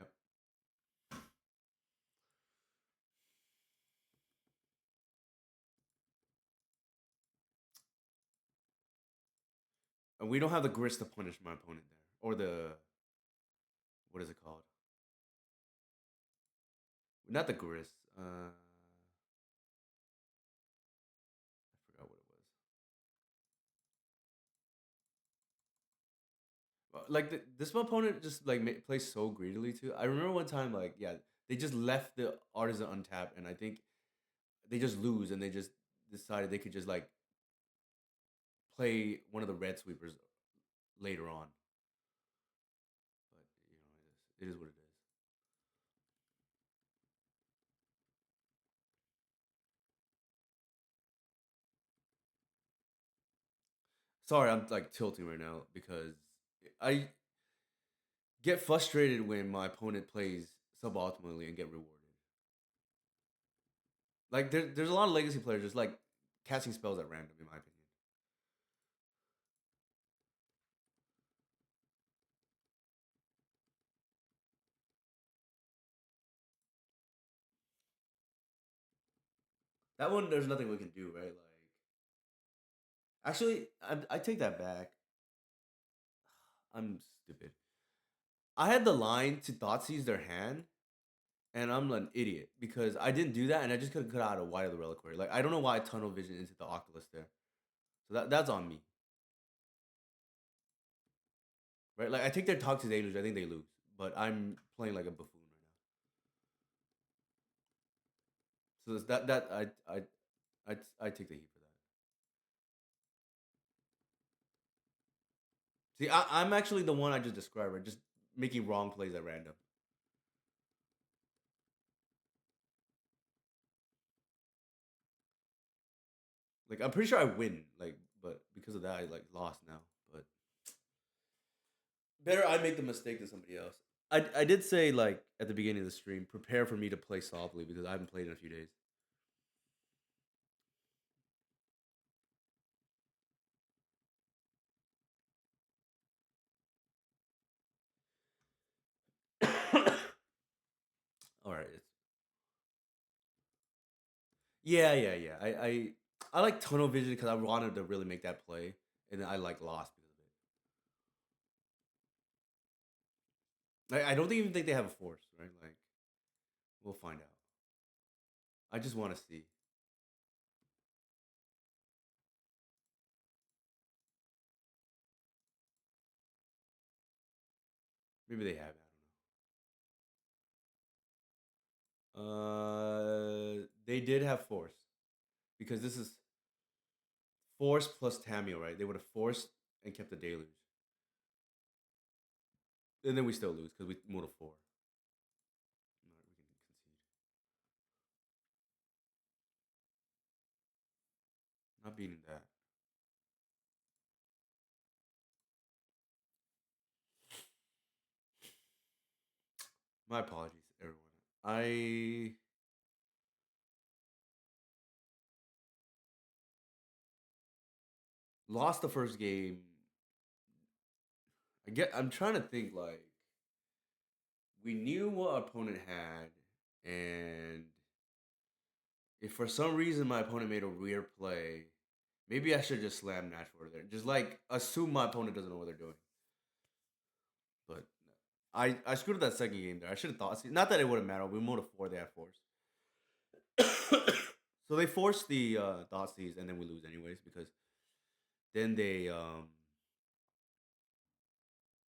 S1: Yep. And we don't have the grist to punish my opponent there, or the what is it called? Not the grist. I forgot what it was. Like this opponent just like plays so greedily too. I remember one time like yeah they just left the Artisan untapped and I think they just lose and they just decided they could just like play one of the red sweepers later on. But it is what it is. Sorry, I'm like tilting right now because I get frustrated when my opponent plays suboptimally and get rewarded. Like there's a lot of legacy players just like casting spells at random, in my opinion. That one, there's nothing we can do, right? Like Actually, I take that back. I'm stupid. I had the line to Thoughtseize their hand, and I'm an idiot because I didn't do that, and I just could have cut out a Wide of the Reliquary. Like I don't know why I tunnel vision into the Octolith there. So that's on me, right? Like I take their Toxic Deluge, I think they lose, but I'm playing like a buffoon right now. So it's that I take the heat for that. See, I'm actually the one I just described, right? Just making wrong plays at random. Like I'm pretty sure I win, like, but because of that, I like lost now. But better I make the mistake than somebody else. I did say like at the beginning of the stream, prepare for me to play softly because I haven't played in a few days. All right. Yeah. I like tunnel vision because I wanted to really make that play, and then I like lost because of it. I don't even think they have a force, right? Like we'll find out. I just want to see. Maybe they have it. I don't know. They did have force because this is force plus Tamio, right? They would have forced and kept the deluge, and then we still lose because we moved a four. We can concede. Not beating that. My apologies, everyone. I lost the first game. I'm trying to think like we knew what our opponent had, and if for some reason my opponent made a weird play, maybe I should just slam Natural there. Just like assume my opponent doesn't know what they're doing. But I screwed up that second game there. I should have thought. See, not that it would have mattered. We moved to four. They had force. So they force the Thoughtseize, and then we lose anyways because then they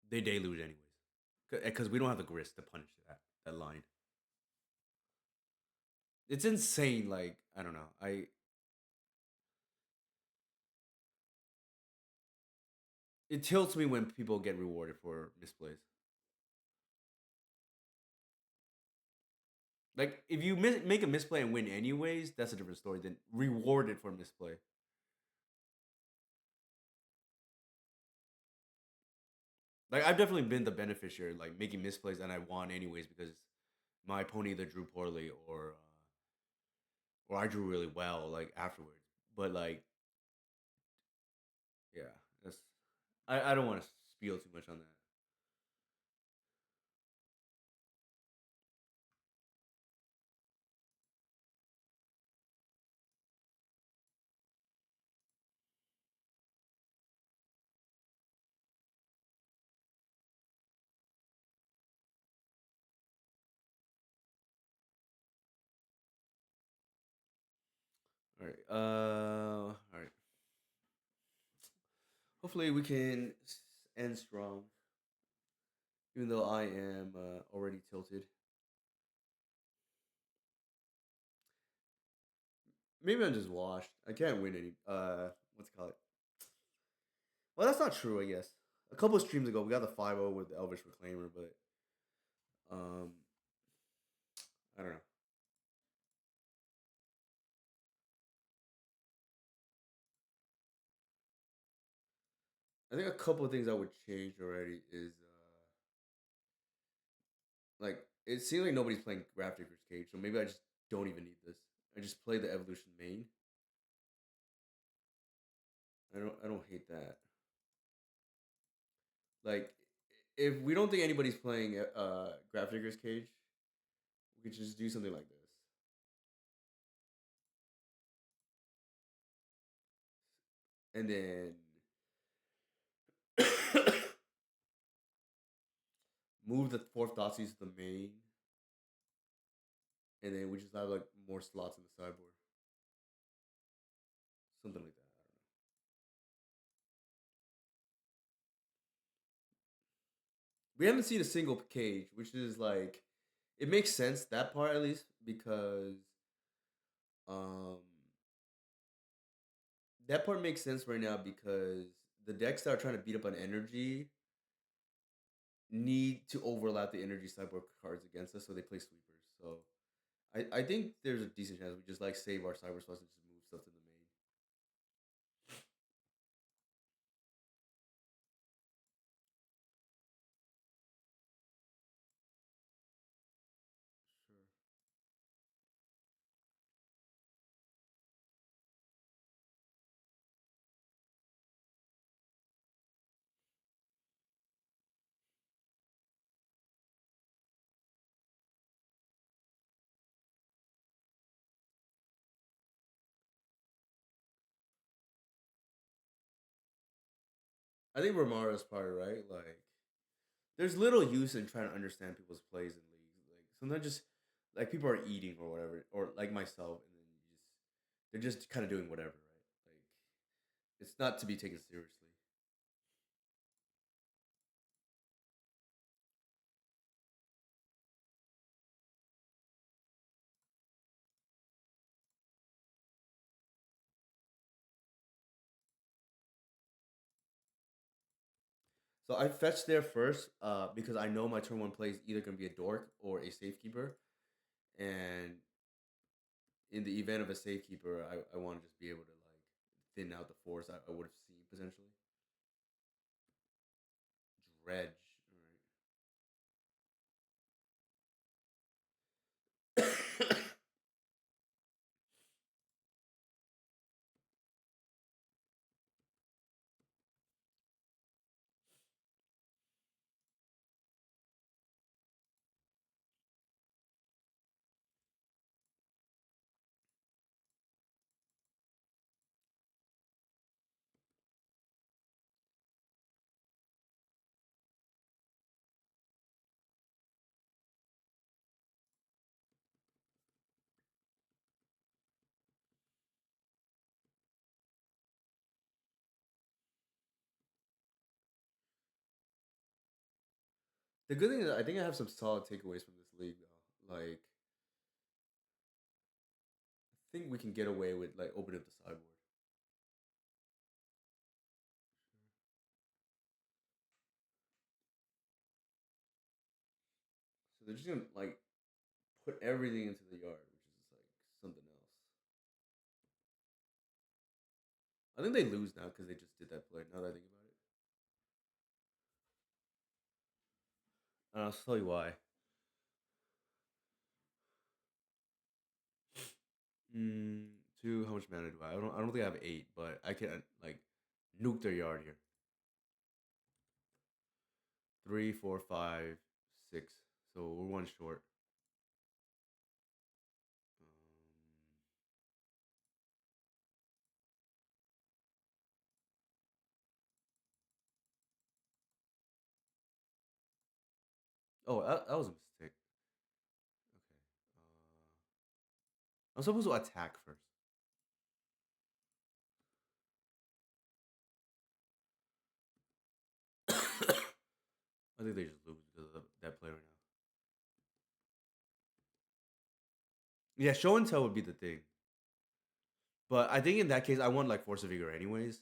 S1: deluge anyways because we don't have the grist to punish that line. It's insane. Like I don't know. It tilts me when people get rewarded for misplays. Like if you make a misplay and win anyways, that's a different story than rewarded for misplay. Like I've definitely been the beneficiary, like making misplays and I won anyways because my opponent either drew poorly or I drew really well like afterwards. But like yeah, that's I don't want to spiel too much on that. All right. All right. Hopefully we can end strong, even though I am already tilted. Maybe I'm just washed. I can't win any. What's it called? Well, that's not true. I guess a couple of streams ago we got the 5-0 with the Elvish Reclaimer, but um, I don't know. I think a couple of things I would change already is like it seems like nobody's playing Grafdigger's Cage, so maybe I just don't even need this. I just play the Evolution main. I don't hate that. Like if we don't think anybody's playing Grafdigger's Cage, we could just do something like this. and then move the fourth Thoughtseize to the main, and then we just have like more slots in the sideboard, something like that. We haven't seen a single cage, which is like it makes sense that part at least because um that part makes sense right now because the decks that are trying to beat up on energy need to overlap the energy sideboard cards against us, so they play sweepers. So I think there's a decent chance we just like save our cyber spots and just move stuff to the main. Sure. I think Romara's probably right. Like, there's little use in trying to understand people's plays in leagues. Like, sometimes just like people are eating or whatever, or like myself, and then they're just kind of doing whatever, right? Like, it's not to be taken seriously. So I fetched there first, because I know my turn one play is either gonna be a dork or a safekeeper, and in the event of a safekeeper, I want to just be able to like thin out the force I would have seen potentially. Dredge. All right. The good thing is I think I have some solid takeaways from this league though. Like I think we can get away with like opening up the sideboard. So they're just gonna like put everything into the yard, which is like something else. I think they lose now because they just did that play. Now that I think about it, and I'll tell you why. Mm, two. How much mana do I? I don't. I don't think I have eight, but I can like nuke their yard here. Three, four, five, six. So we're one short. Um, oh, that was a mistake. Okay. I'm supposed to attack first. I think they just lose because of that play right now. Yeah, show and tell would be the thing. But I think in that case, I want like Force of Vigor anyways.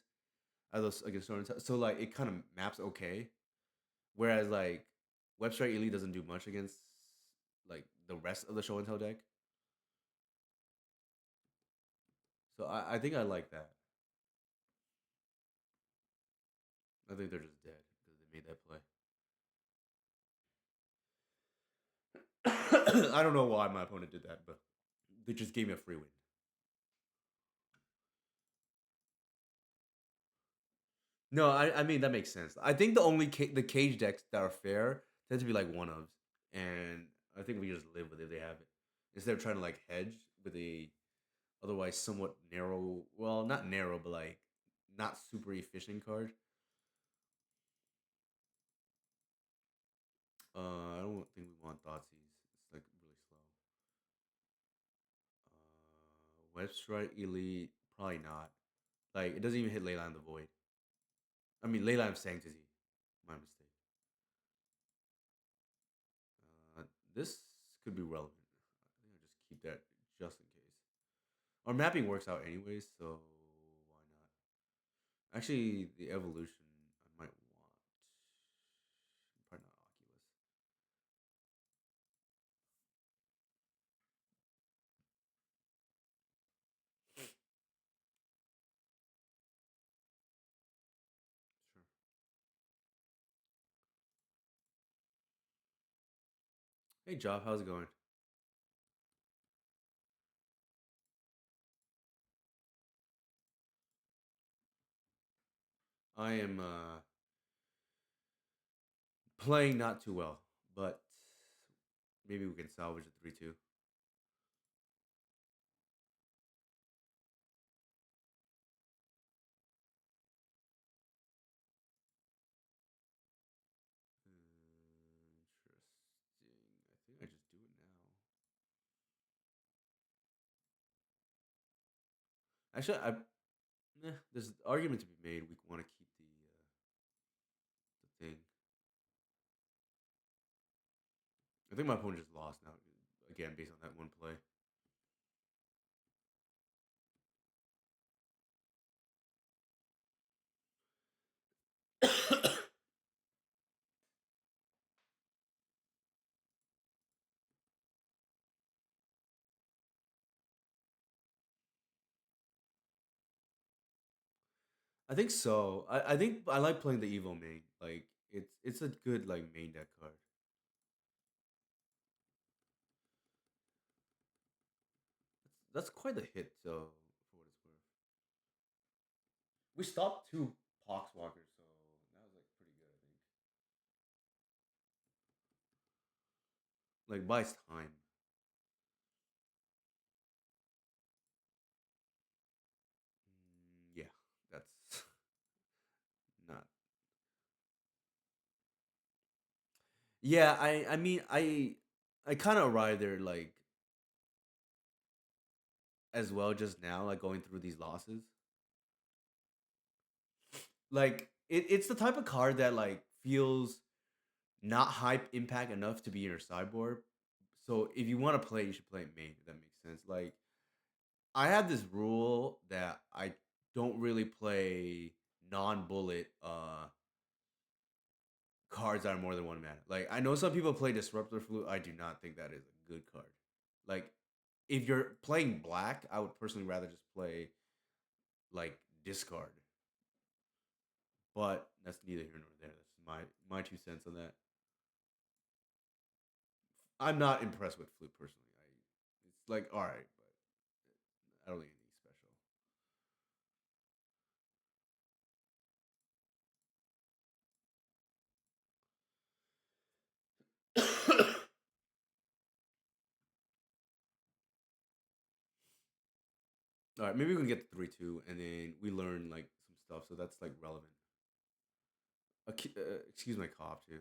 S1: As against show and tell. So like it kind of maps okay. Whereas like Web Strike Elite doesn't do much against like the rest of the show and tell deck. So I think I like that. I think they're just dead because they made that play. I don't know why my opponent did that, but they just gave me a free win. No, I mean that makes sense. I think the only the cage decks that are fair tend to be like one ofs, and I think we just live with it if they have it instead of trying to like hedge with a otherwise somewhat narrow. Well, not narrow, but like not super efficient card. I don't think we want Thoughtseize. It's like really slow. Web Strike Elite, probably not. Like it doesn't even hit Leyline of the Void. I mean Leyline of Sanctity. My mistake. Uh, this could be relevant. I think I'll just keep that just in case. Our mapping works out anyways, so why not? Actually, the evolution I might want. Probably not Oculus. Sure. Hey, Job, how's it going? I am playing not too well, but maybe we can salvage a 3-2. Interesting. I think I just do it now. Actually, there's an argument to be made. We want to keep the thing. I think my opponent just lost now. Again, based on that one play. I think so. I think I like playing the Evo main. Like it's a good like main deck card. That's quite a hit, so for what it's worth. We stopped two Poxwalkers, so that was like pretty good, I think. Like buys time. Yeah, that's not. Yeah, I mean I kind of arrived there like as well just now, like going through these losses. Like it's the type of card that like feels not hype impact enough to be in your sideboard. So if you want to play, you should play it main. If that makes sense. Like I have this rule that I don't really play non-bullet cards that are more than one mana. Like I know some people play Disruptor Flute. I do not think that is a good card. Like if you're playing black, I would personally rather just play like discard. But that's neither here nor there. That's my 2 cents on that. I'm not impressed with Flute personally. It's like all right, but I don't think anything special. All right, maybe we can get the 3-2, and then we learn like some stuff, so that's like relevant. Excuse my cough too.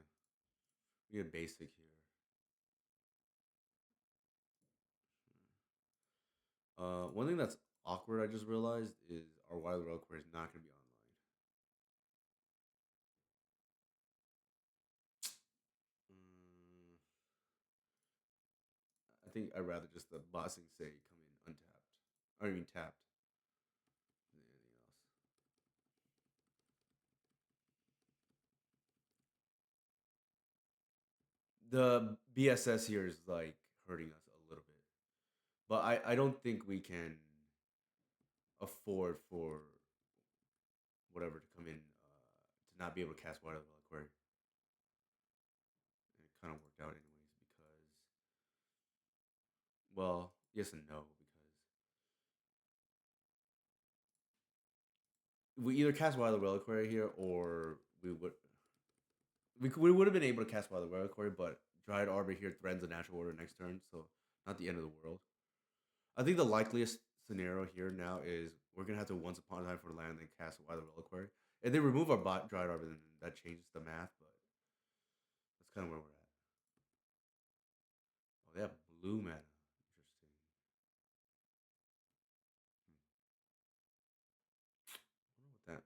S1: We get basic here. One thing that's awkward, I just realized, is our Wild Reliquary is not going to be online. Mm, I think I'd rather just the bossing say come in untapped. I mean tapped than anything else. The BSS here is like hurting us a little bit, but I don't think we can afford for whatever to come in to not be able to cast Wild Reliquary. And it kind of worked out anyways because, well, yes and no, because we either cast Wild Reliquary here or we would have been able to cast Wild Reliquary, but Dryad Arbor here threatens a natural order next turn, so not the end of the world. I think the likeliest scenario here now is We're gonna have to once upon a time for the land and cast a Wild Reliquary. If they remove our bot Dried Arbor, then that changes the math. But that's kind of where we're at. Oh, they have blue mana. Interesting. I wonder what that means.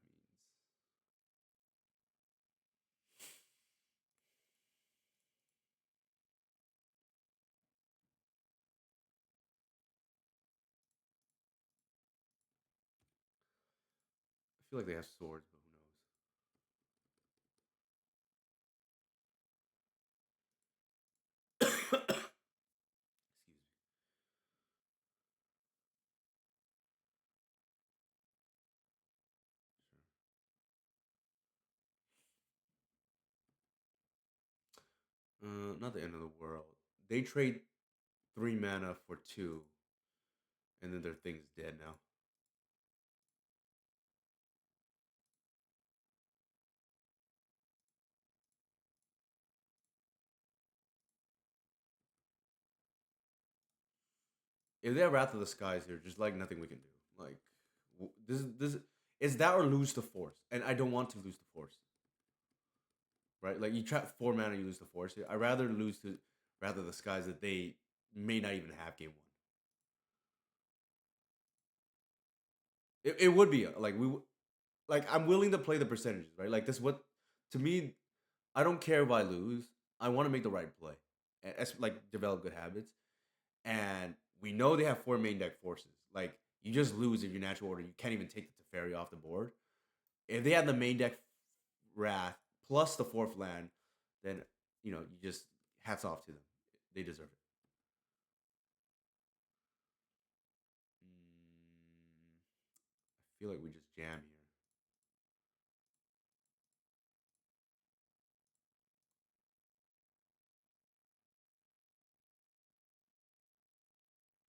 S1: I feel like they have swords, but who knows? Excuse me. Not the end of the world. They trade 3 mana for 2, and then their thing's dead now. If they have Wrath of the Skies here, just like nothing we can do. Like this is that or lose the force, and I don't want to lose the force. Right, like you trap 4 mana, you lose the force here. I'd rather lose to Wrath of the Skies that they may not even have game 1. It would be like like I'm willing to play the percentages, right? Like this, what to me, I don't care if I lose. I want to make the right play, and like develop good habits. And we know they have 4 main deck forces. Like you just lose if your natural order. You can't even take the Teferi off the board. If they have the main deck Wrath plus the 4th land, then you just hats off to them. They deserve it. I feel like we just jam here.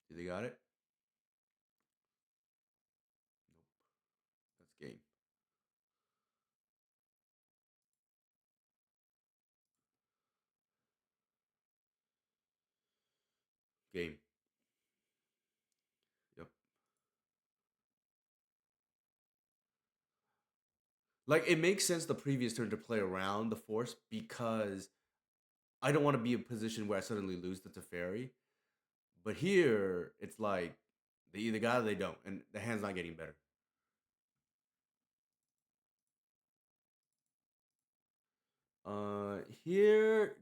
S1: Did they got it? Nope. That's game. Game. Yep. Like it makes sense the previous turn to play around the force because I don't want to be in a position where I suddenly lose the Teferi. But here, it's like they either got it or they don't, and the hand's not getting better. Here,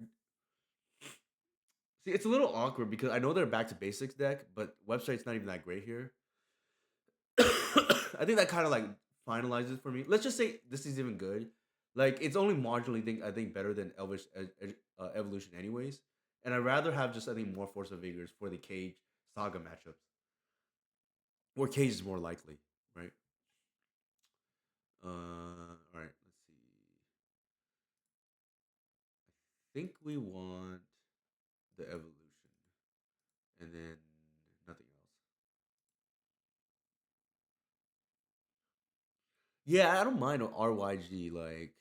S1: see, it's a little awkward because I know they're back to basics deck, but website's not even that great here. I think that kind of like finalizes for me. Let's just say this is even good. Like it's only marginally I think better than Elvish Evolution, anyways. And I'd rather have just I think more Force of Vigors for the Cage Saga matchups, where Cage is more likely, right? All right. Let's see. I think we want the evolution, and then nothing else. Yeah, I don't mind RYG. Like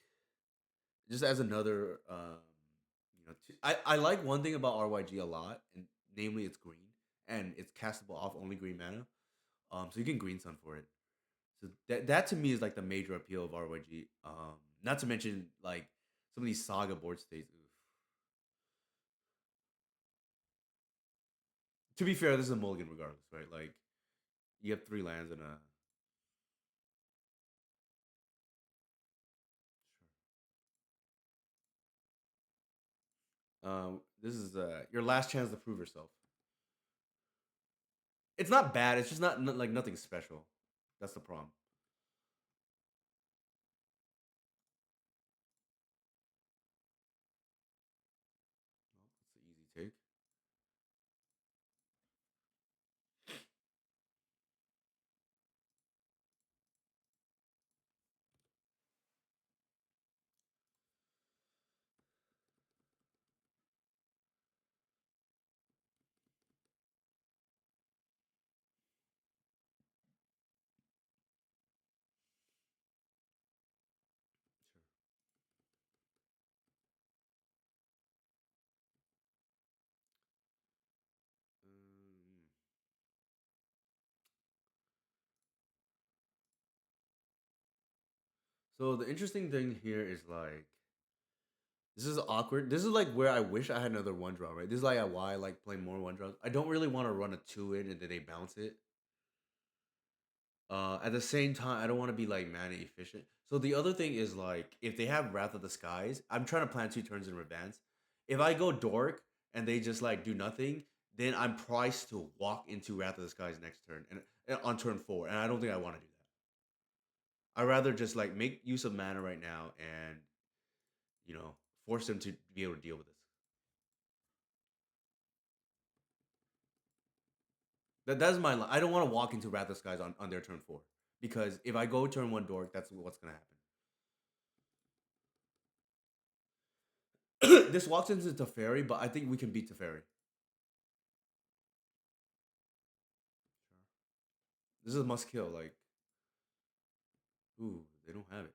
S1: just as another, I like one thing about RYG a lot, and namely it's green and it's castable off only green mana. So you can green sun for it. So that to me is like the major appeal of RYG. Not to mention like some of these saga board states. Oof. To be fair, this is a mulligan regardless, right? Like you have 3 lands and a. This is your last chance to prove yourself. It's not bad. It's just not like nothing special. That's the problem. Well, that's an easy take. So the interesting thing here is like this is awkward. This is like where I wish I had another one draw, right? This is like why I like playing more one draws. I don't really want to run a two in and then they bounce it. At the same time, I don't want to be like mana efficient. So the other thing is like if they have Wrath of the Skies, I'm trying to plan two turns in advance. If I go Dork and they just like do nothing, then I'm priced to walk into Wrath of the Skies next turn and on turn four, and I don't think I want to do that. I rather just like make use of mana right now and you know force them to be able to deal with this. That's my. I don't want to walk into Wrath of the Skies on their turn four because if I go turn one Dork, that's what's gonna happen. This walks into Teferi, but I think we can beat Teferi. This is a must kill. Like, ooh, they don't have it.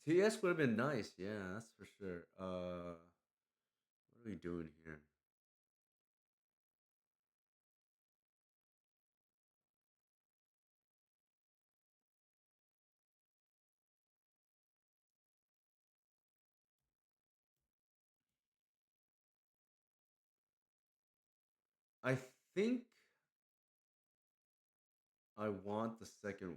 S1: TS would have been nice. Yeah, that's for sure. What are we doing here? I think I want the second white.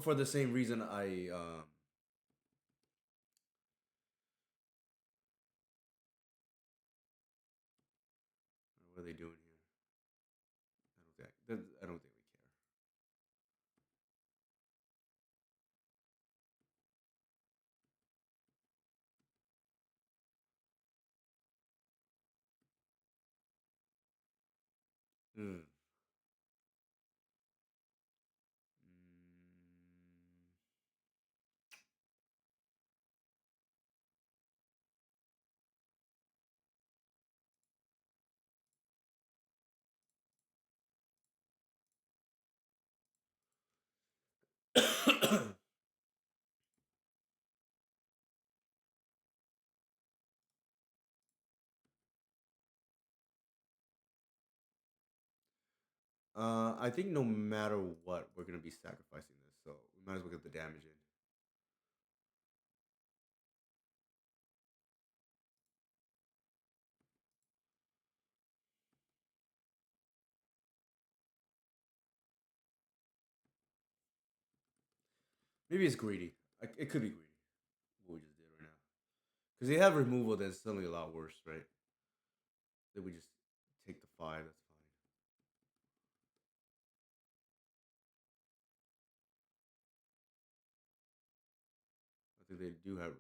S1: For the same reason I what are they doing here? I don't think we care. I think no matter what, we're gonna be sacrificing this, so we might as well get the damage in. Maybe it's greedy. It could be greedy. What we just did right now, because they have removal that's suddenly a lot worse, right? Then we just take the five. That's fine. I think they do have removal.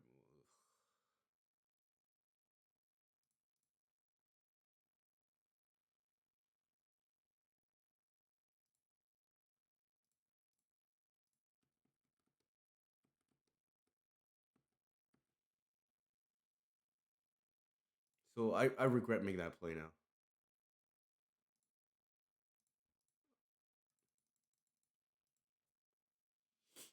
S1: So I regret making that play now. Interesting.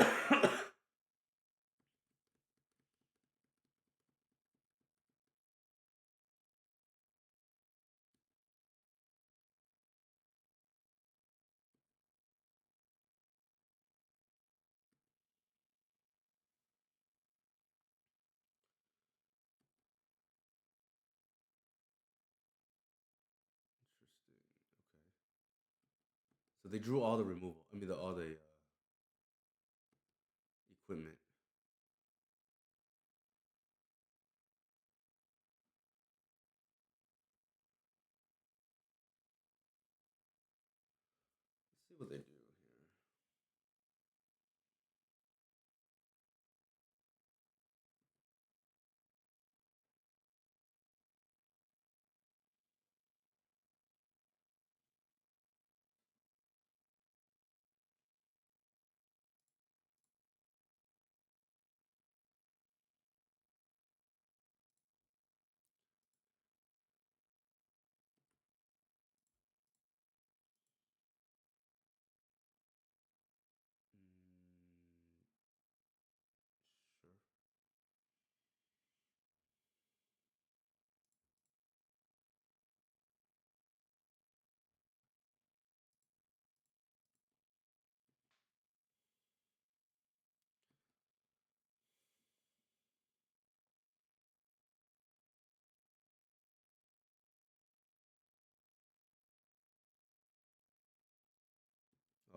S1: Okay. So they drew all the removal. I mean, all the equipment. Let's see what they do here.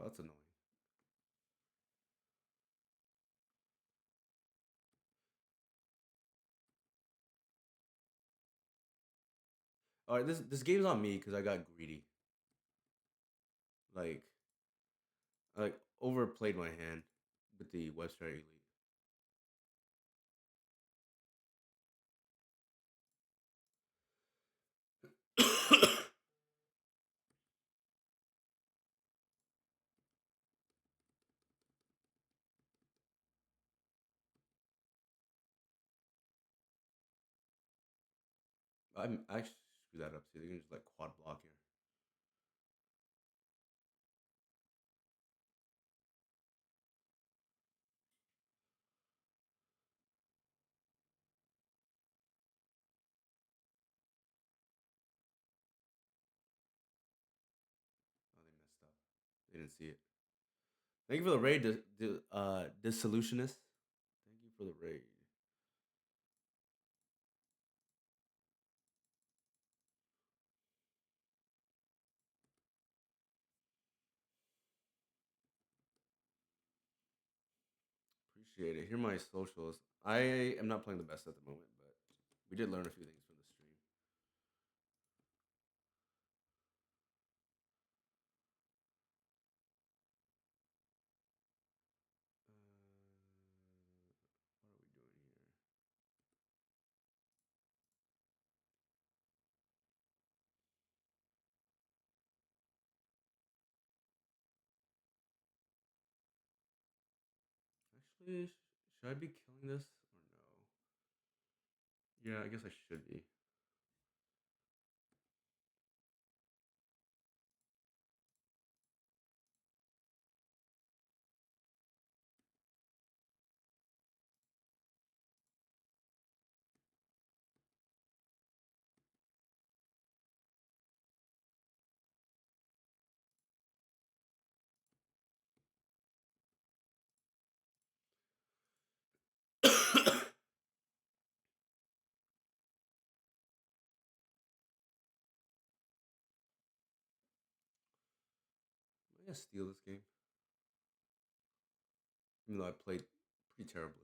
S1: Oh, that's annoying. All right, this game's on me because I got greedy. Like I overplayed my hand with the Webster Elite. I actually screw that up too. They can just like quad block here. Oh, they messed up. They didn't see it. Thank you for the raid, Dissolutionist. Thank you for the raid. Appreciate it. Here are my socials. I am not playing the best at the moment, but we did learn a few things from the stream. What are we doing here? Actually, should I be killing this or no? Yeah, I guess I should be. I'm gonna steal this game, even though I played pretty terribly.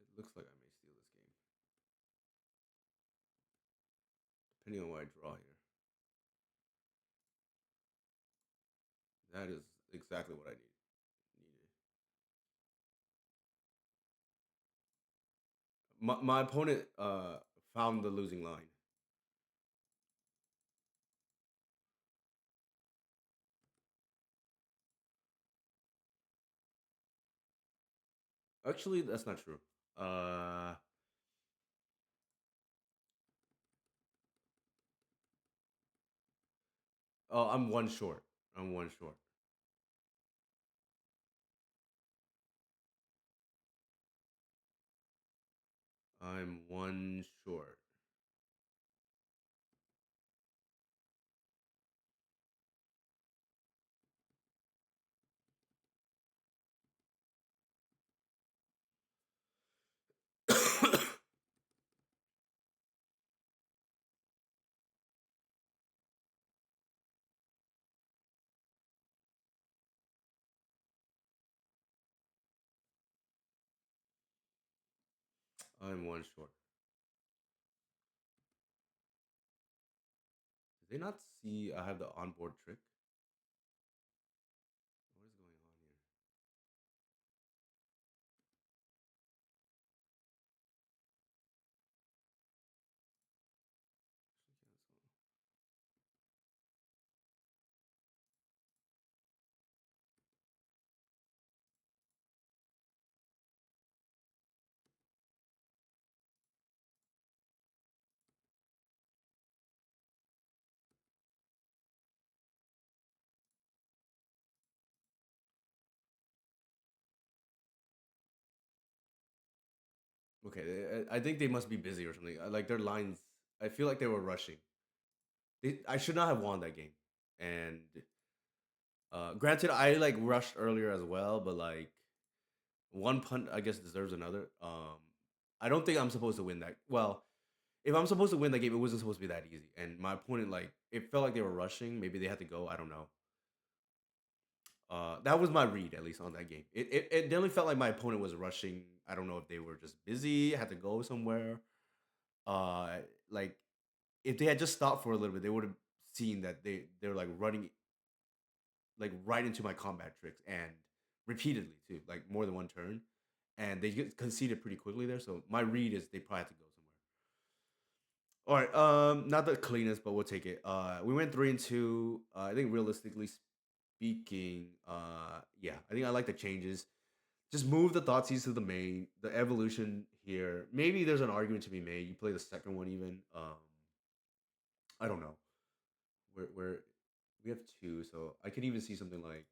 S1: It looks like I may steal this game, depending on what I draw here. That is exactly what I needed. My opponent found the losing line. Actually, that's not true. Oh, I'm one short. I'm one short. I'm one short. I'm one short. Did they not see I have the onboard trick? What is going on here? Okay, I think they must be busy or something. Like their lines, I feel like they were rushing. I should not have won that game. And granted, I like rushed earlier as well, but like one punt, I guess deserves another. I don't think I'm supposed to win that. Well, if I'm supposed to win that game, it wasn't supposed to be that easy. And my opponent, like, it felt like they were rushing. Maybe they had to go. I don't know. That was my read, at least on that game. It definitely felt like my opponent was rushing. I don't know if they were just busy, had to go somewhere. Uh, like if they had just stopped for a little bit, they would have seen that they're like running like right into my combat tricks and repeatedly too, like more than one turn, and they get conceded pretty quickly there. So my read is they probably have to go somewhere. All right, not the cleanest, but we'll take it. We went 3-2. I think realistically speaking, yeah, I think I like the changes. Just move the Thoughtseize to the main, the evolution here. Maybe there's an argument to be made. You play the second one even. I don't know. We're we have two, so I could even see something like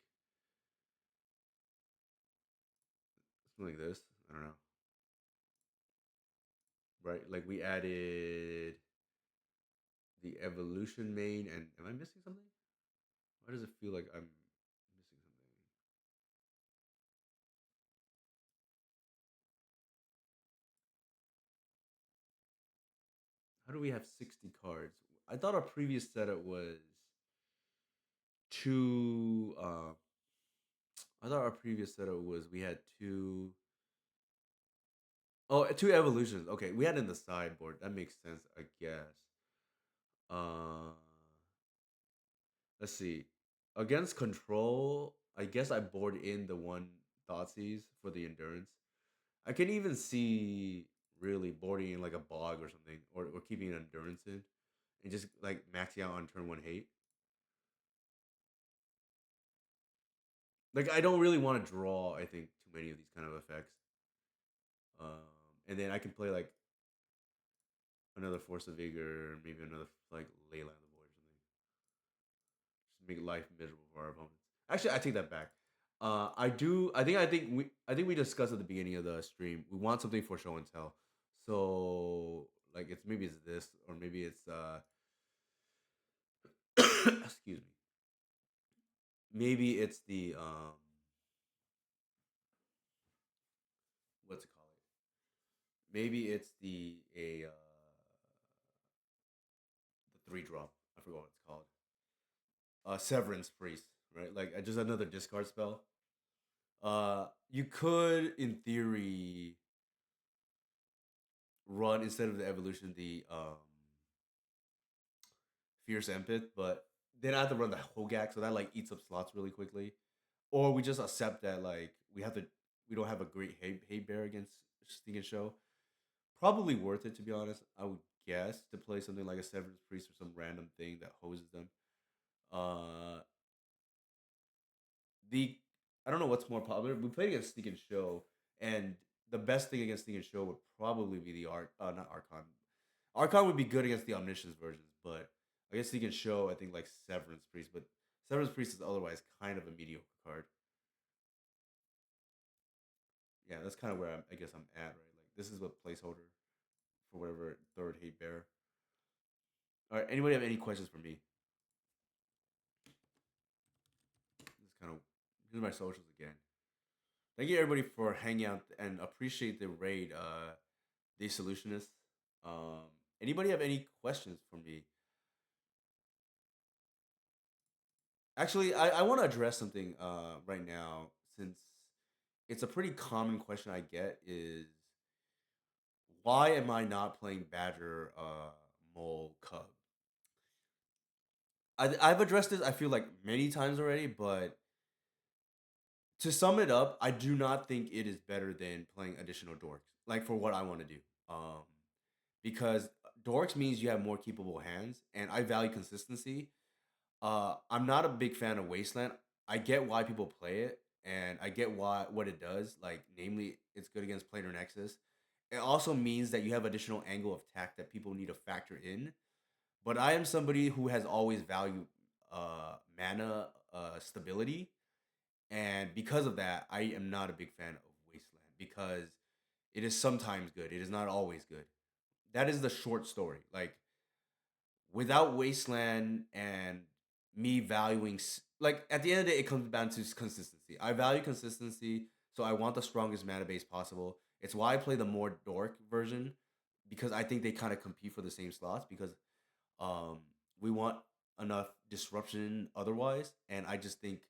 S1: this. I don't know, right? Like we added the evolution main, and am I missing something? Why does it feel like I'm missing something? How do we have 60 cards? I thought our previous setup was two. I thought our previous setup was we had two. Oh, two evolutions. Okay, we had it in the sideboard. That makes sense, I guess. Uh, let's see. Against control, I guess I board in the one Thoughtseize for the endurance. I can even see really boarding in like a bog or something, or keeping an endurance in, and just like maxing out on turn one hate. Like I don't really want to draw. I think too many of these kind of effects. Um, and then I can play like another Force of Vigor, maybe another like Leyline of the Void or something. Just make life miserable for our opponents. Actually, I take that back. I do. I think we discussed at the beginning of the stream. We want something for show and tell. So like it's maybe it's this or maybe it's excuse me. Maybe it's the what's it called? Maybe it's the three drop. I forgot what it's called. Severance Priest, right? Like just another discard spell. You could, in theory, run instead of the evolution the Fierce Empith, but then I have to run the Hogak, so that like eats up slots really quickly. Or we just accept that like we don't have a great hate bear against Sting and Show. Probably worth it to be honest. I would guess to play something like a Severance Priest or some random thing that hoses them. Uh, the I don't know what's more popular. We played against Sneak and Show, and the best thing against Sneak and Show would probably be the art. Not Archon. Archon would be good against the Omniscience versions, but I guess Sneak and Show. I think like Severance Priest, but Severance Priest is otherwise kind of a mediocre card. Yeah, that's kind of where I guess I'm at, right? Like this is a placeholder for whatever third hate bear. All right. Anybody have any questions for me? This kind of here's my socials again. Thank you everybody for hanging out and appreciate the raid. The solutionist. Um, Anybody have any questions for me? Actually, I want to address something right now since it's a pretty common question I get is why am I not playing Badger Mole Cub? I've addressed this I feel like many times already, but to sum it up, I do not think it is better than playing additional dorks. Like for what I want to do, because dorks means you have more keepable hands, and I value consistency. I'm not a big fan of Wasteland. I get why people play it, and I get why what it does. Like, namely, it's good against Planar Nexus. It also means that you have additional angle of attack that people need to factor in. But I am somebody who has always valued mana stability, and because of that, I am not a big fan of Wasteland because it is sometimes good. It is not always good. That is the short story. Like without Wasteland and me valuing like at the end of the day, it comes down to consistency. I value consistency, so I want the strongest mana base possible. It's why I play the more dork version because I think they kind of compete for the same slots because um, we want enough disruption otherwise, and I just think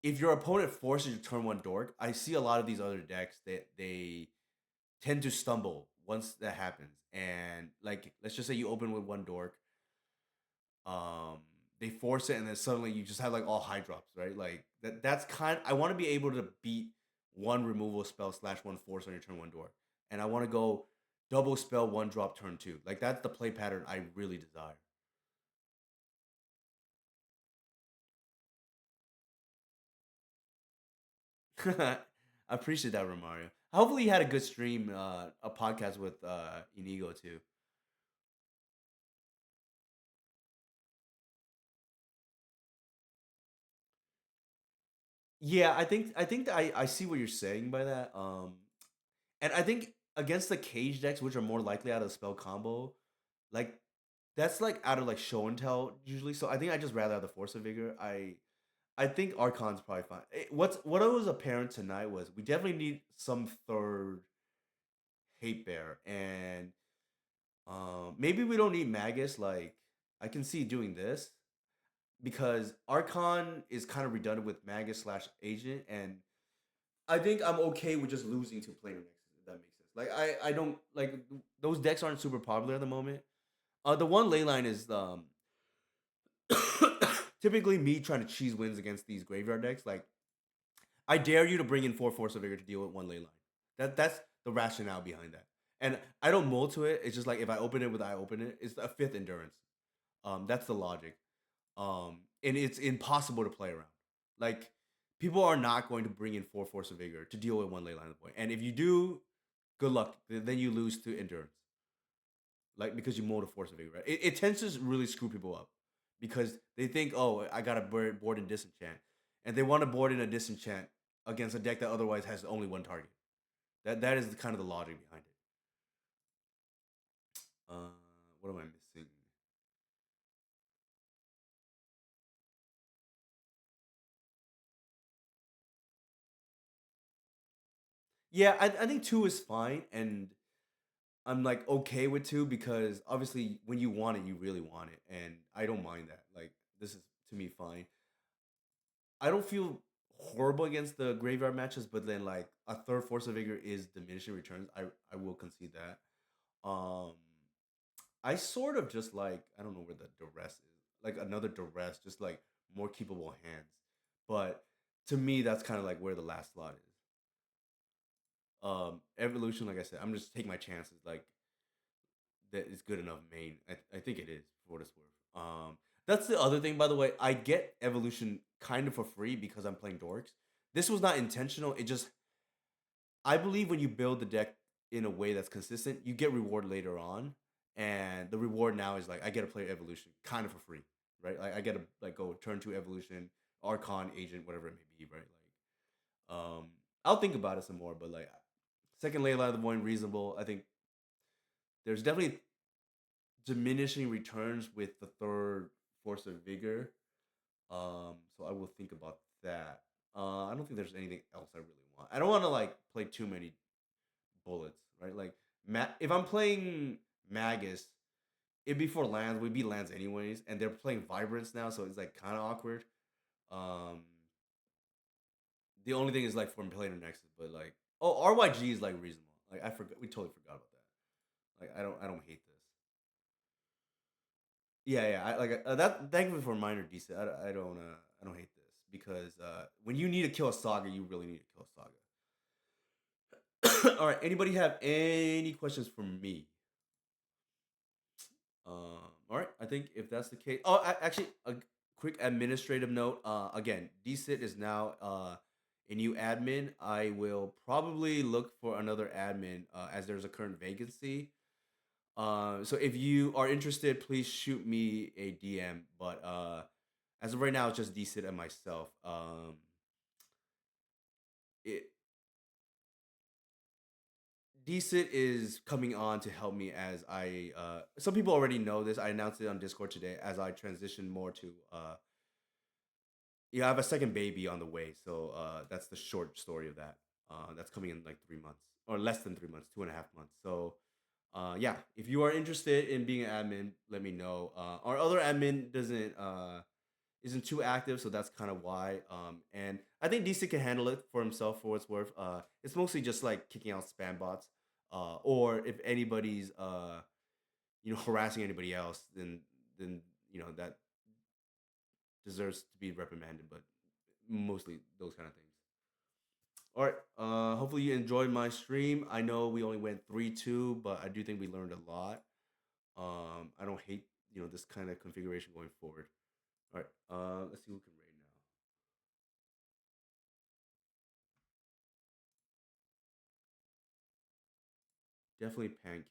S1: if your opponent forces you to turn one dork, I see a lot of these other decks that they tend to stumble once that happens. And like, let's just say you open with one dork, um, they force it, and then suddenly you just have like all high drops, right? Like that's kind. I want to be able to beat one removal spell slash one force on your turn one dork, and I want to go double spell one drop turn two. Like that's the play pattern I really desire. I appreciate that, Romario. Hopefully, you had a good stream, a podcast with Inigo too. Yeah, I think I see what you're saying by that. And I think against the cage decks, which are more likely out of the spell combo, like that's like out of like show and tell usually. So I think I just rather have the force of vigor. I think Archon's probably fine. What was apparent tonight was we definitely need some third hate bear, and maybe we don't need Magus. Like I can see doing this because Archon is kind of redundant with Magus slash Agent, and I think I'm okay with just losing to Planar Nexus if that makes sense. Like I don't like those decks aren't super popular at the moment. The one ley line is typically me trying to cheese wins against these graveyard decks. Like I dare you to bring in four Force of Vigor to deal with one ley line. That's the rationale behind that. And I don't mold to it. It's just like if I open it with I open it, it's a fifth endurance. That's the logic. And it's impossible to play around. Like people are not going to bring in four Force of Vigor to deal with one ley line of point. And if you do, good luck. Then you lose to endurance, like because you mold a Force of Vigor. Right? It tends to really screw people up because they think, oh, I got to board in disenchant, and they want to board in a disenchant against a deck that otherwise has only one target. That is kind of the logic behind it. Uh, what am I missing? Yeah, I think two is fine, and I'm like okay with two because obviously when you want it, you really want it, and I don't mind that. Like this is to me fine. I don't feel horrible against the graveyard matches, but then like a third force of vigor is diminishing returns. I will concede that. Um, I sort of just like I don't know where the duress is, like another duress, just like more keepable hands. But to me, that's kind of like where the last slot is. Evolution, like I said, I'm just taking my chances. Like that is good enough main. I think it is for what it's worth. That's the other thing, by the way. I get evolution kind of for free because I'm playing dorks. This was not intentional. It just I believe when you build the deck in a way that's consistent, you get reward later on, and the reward now is like I get to play evolution kind of for free, right? Like I get to like go turn to evolution, archon, agent, whatever it may be, right? I'll think about it some more, but like second ley line of the void reasonable. I think there's definitely diminishing returns with the third force of vigor. So I will think about that. I don't think there's anything else I really want. I don't want to like play too many bullets, right? Like if I'm playing Magus, it'd be for lands. We'd be lands anyways, and they're playing Vibrance now, so it's like kind of awkward. Um, the only thing is like for playing the Nexus, but like RYG is like reasonable. Like I forgot, we totally forgot about that. Like I don't hate this. Yeah, yeah. I like that. Thank you for a reminder, decent. I don't hate this because when you need to kill a saga, you really need to kill a saga. All right. Anybody have any questions for me? All right. I think if that's the case, actually, a quick administrative note. Again, DCIT is now a new admin. I will probably look for another admin as there's a current vacancy. So if you are interested, please shoot me a DM. But as of right now, it's just DCIT and myself. It DCIT is coming on to help me as I. Some people already know this. I announced it on Discord today as I transition more to. Yeah, I have a second baby on the way, so that's the short story of that. That's coming in like 3 months or less than 3 months, 2.5 months. So, yeah, if you are interested in being an admin, let me know. Our other admin doesn't isn't too active, so that's kind of why. And I think DC can handle it for himself for what's worth. It's mostly just like kicking out spam bots, or if anybody's harassing anybody else, then that deserves to be reprimanded. But mostly those kind of things. All right. Hopefully you enjoyed my stream. I know we only went 3-2, but I do think we learned a lot. I don't hate this kind of configuration going forward. All right. Let's see who can raid now. Definitely pancake.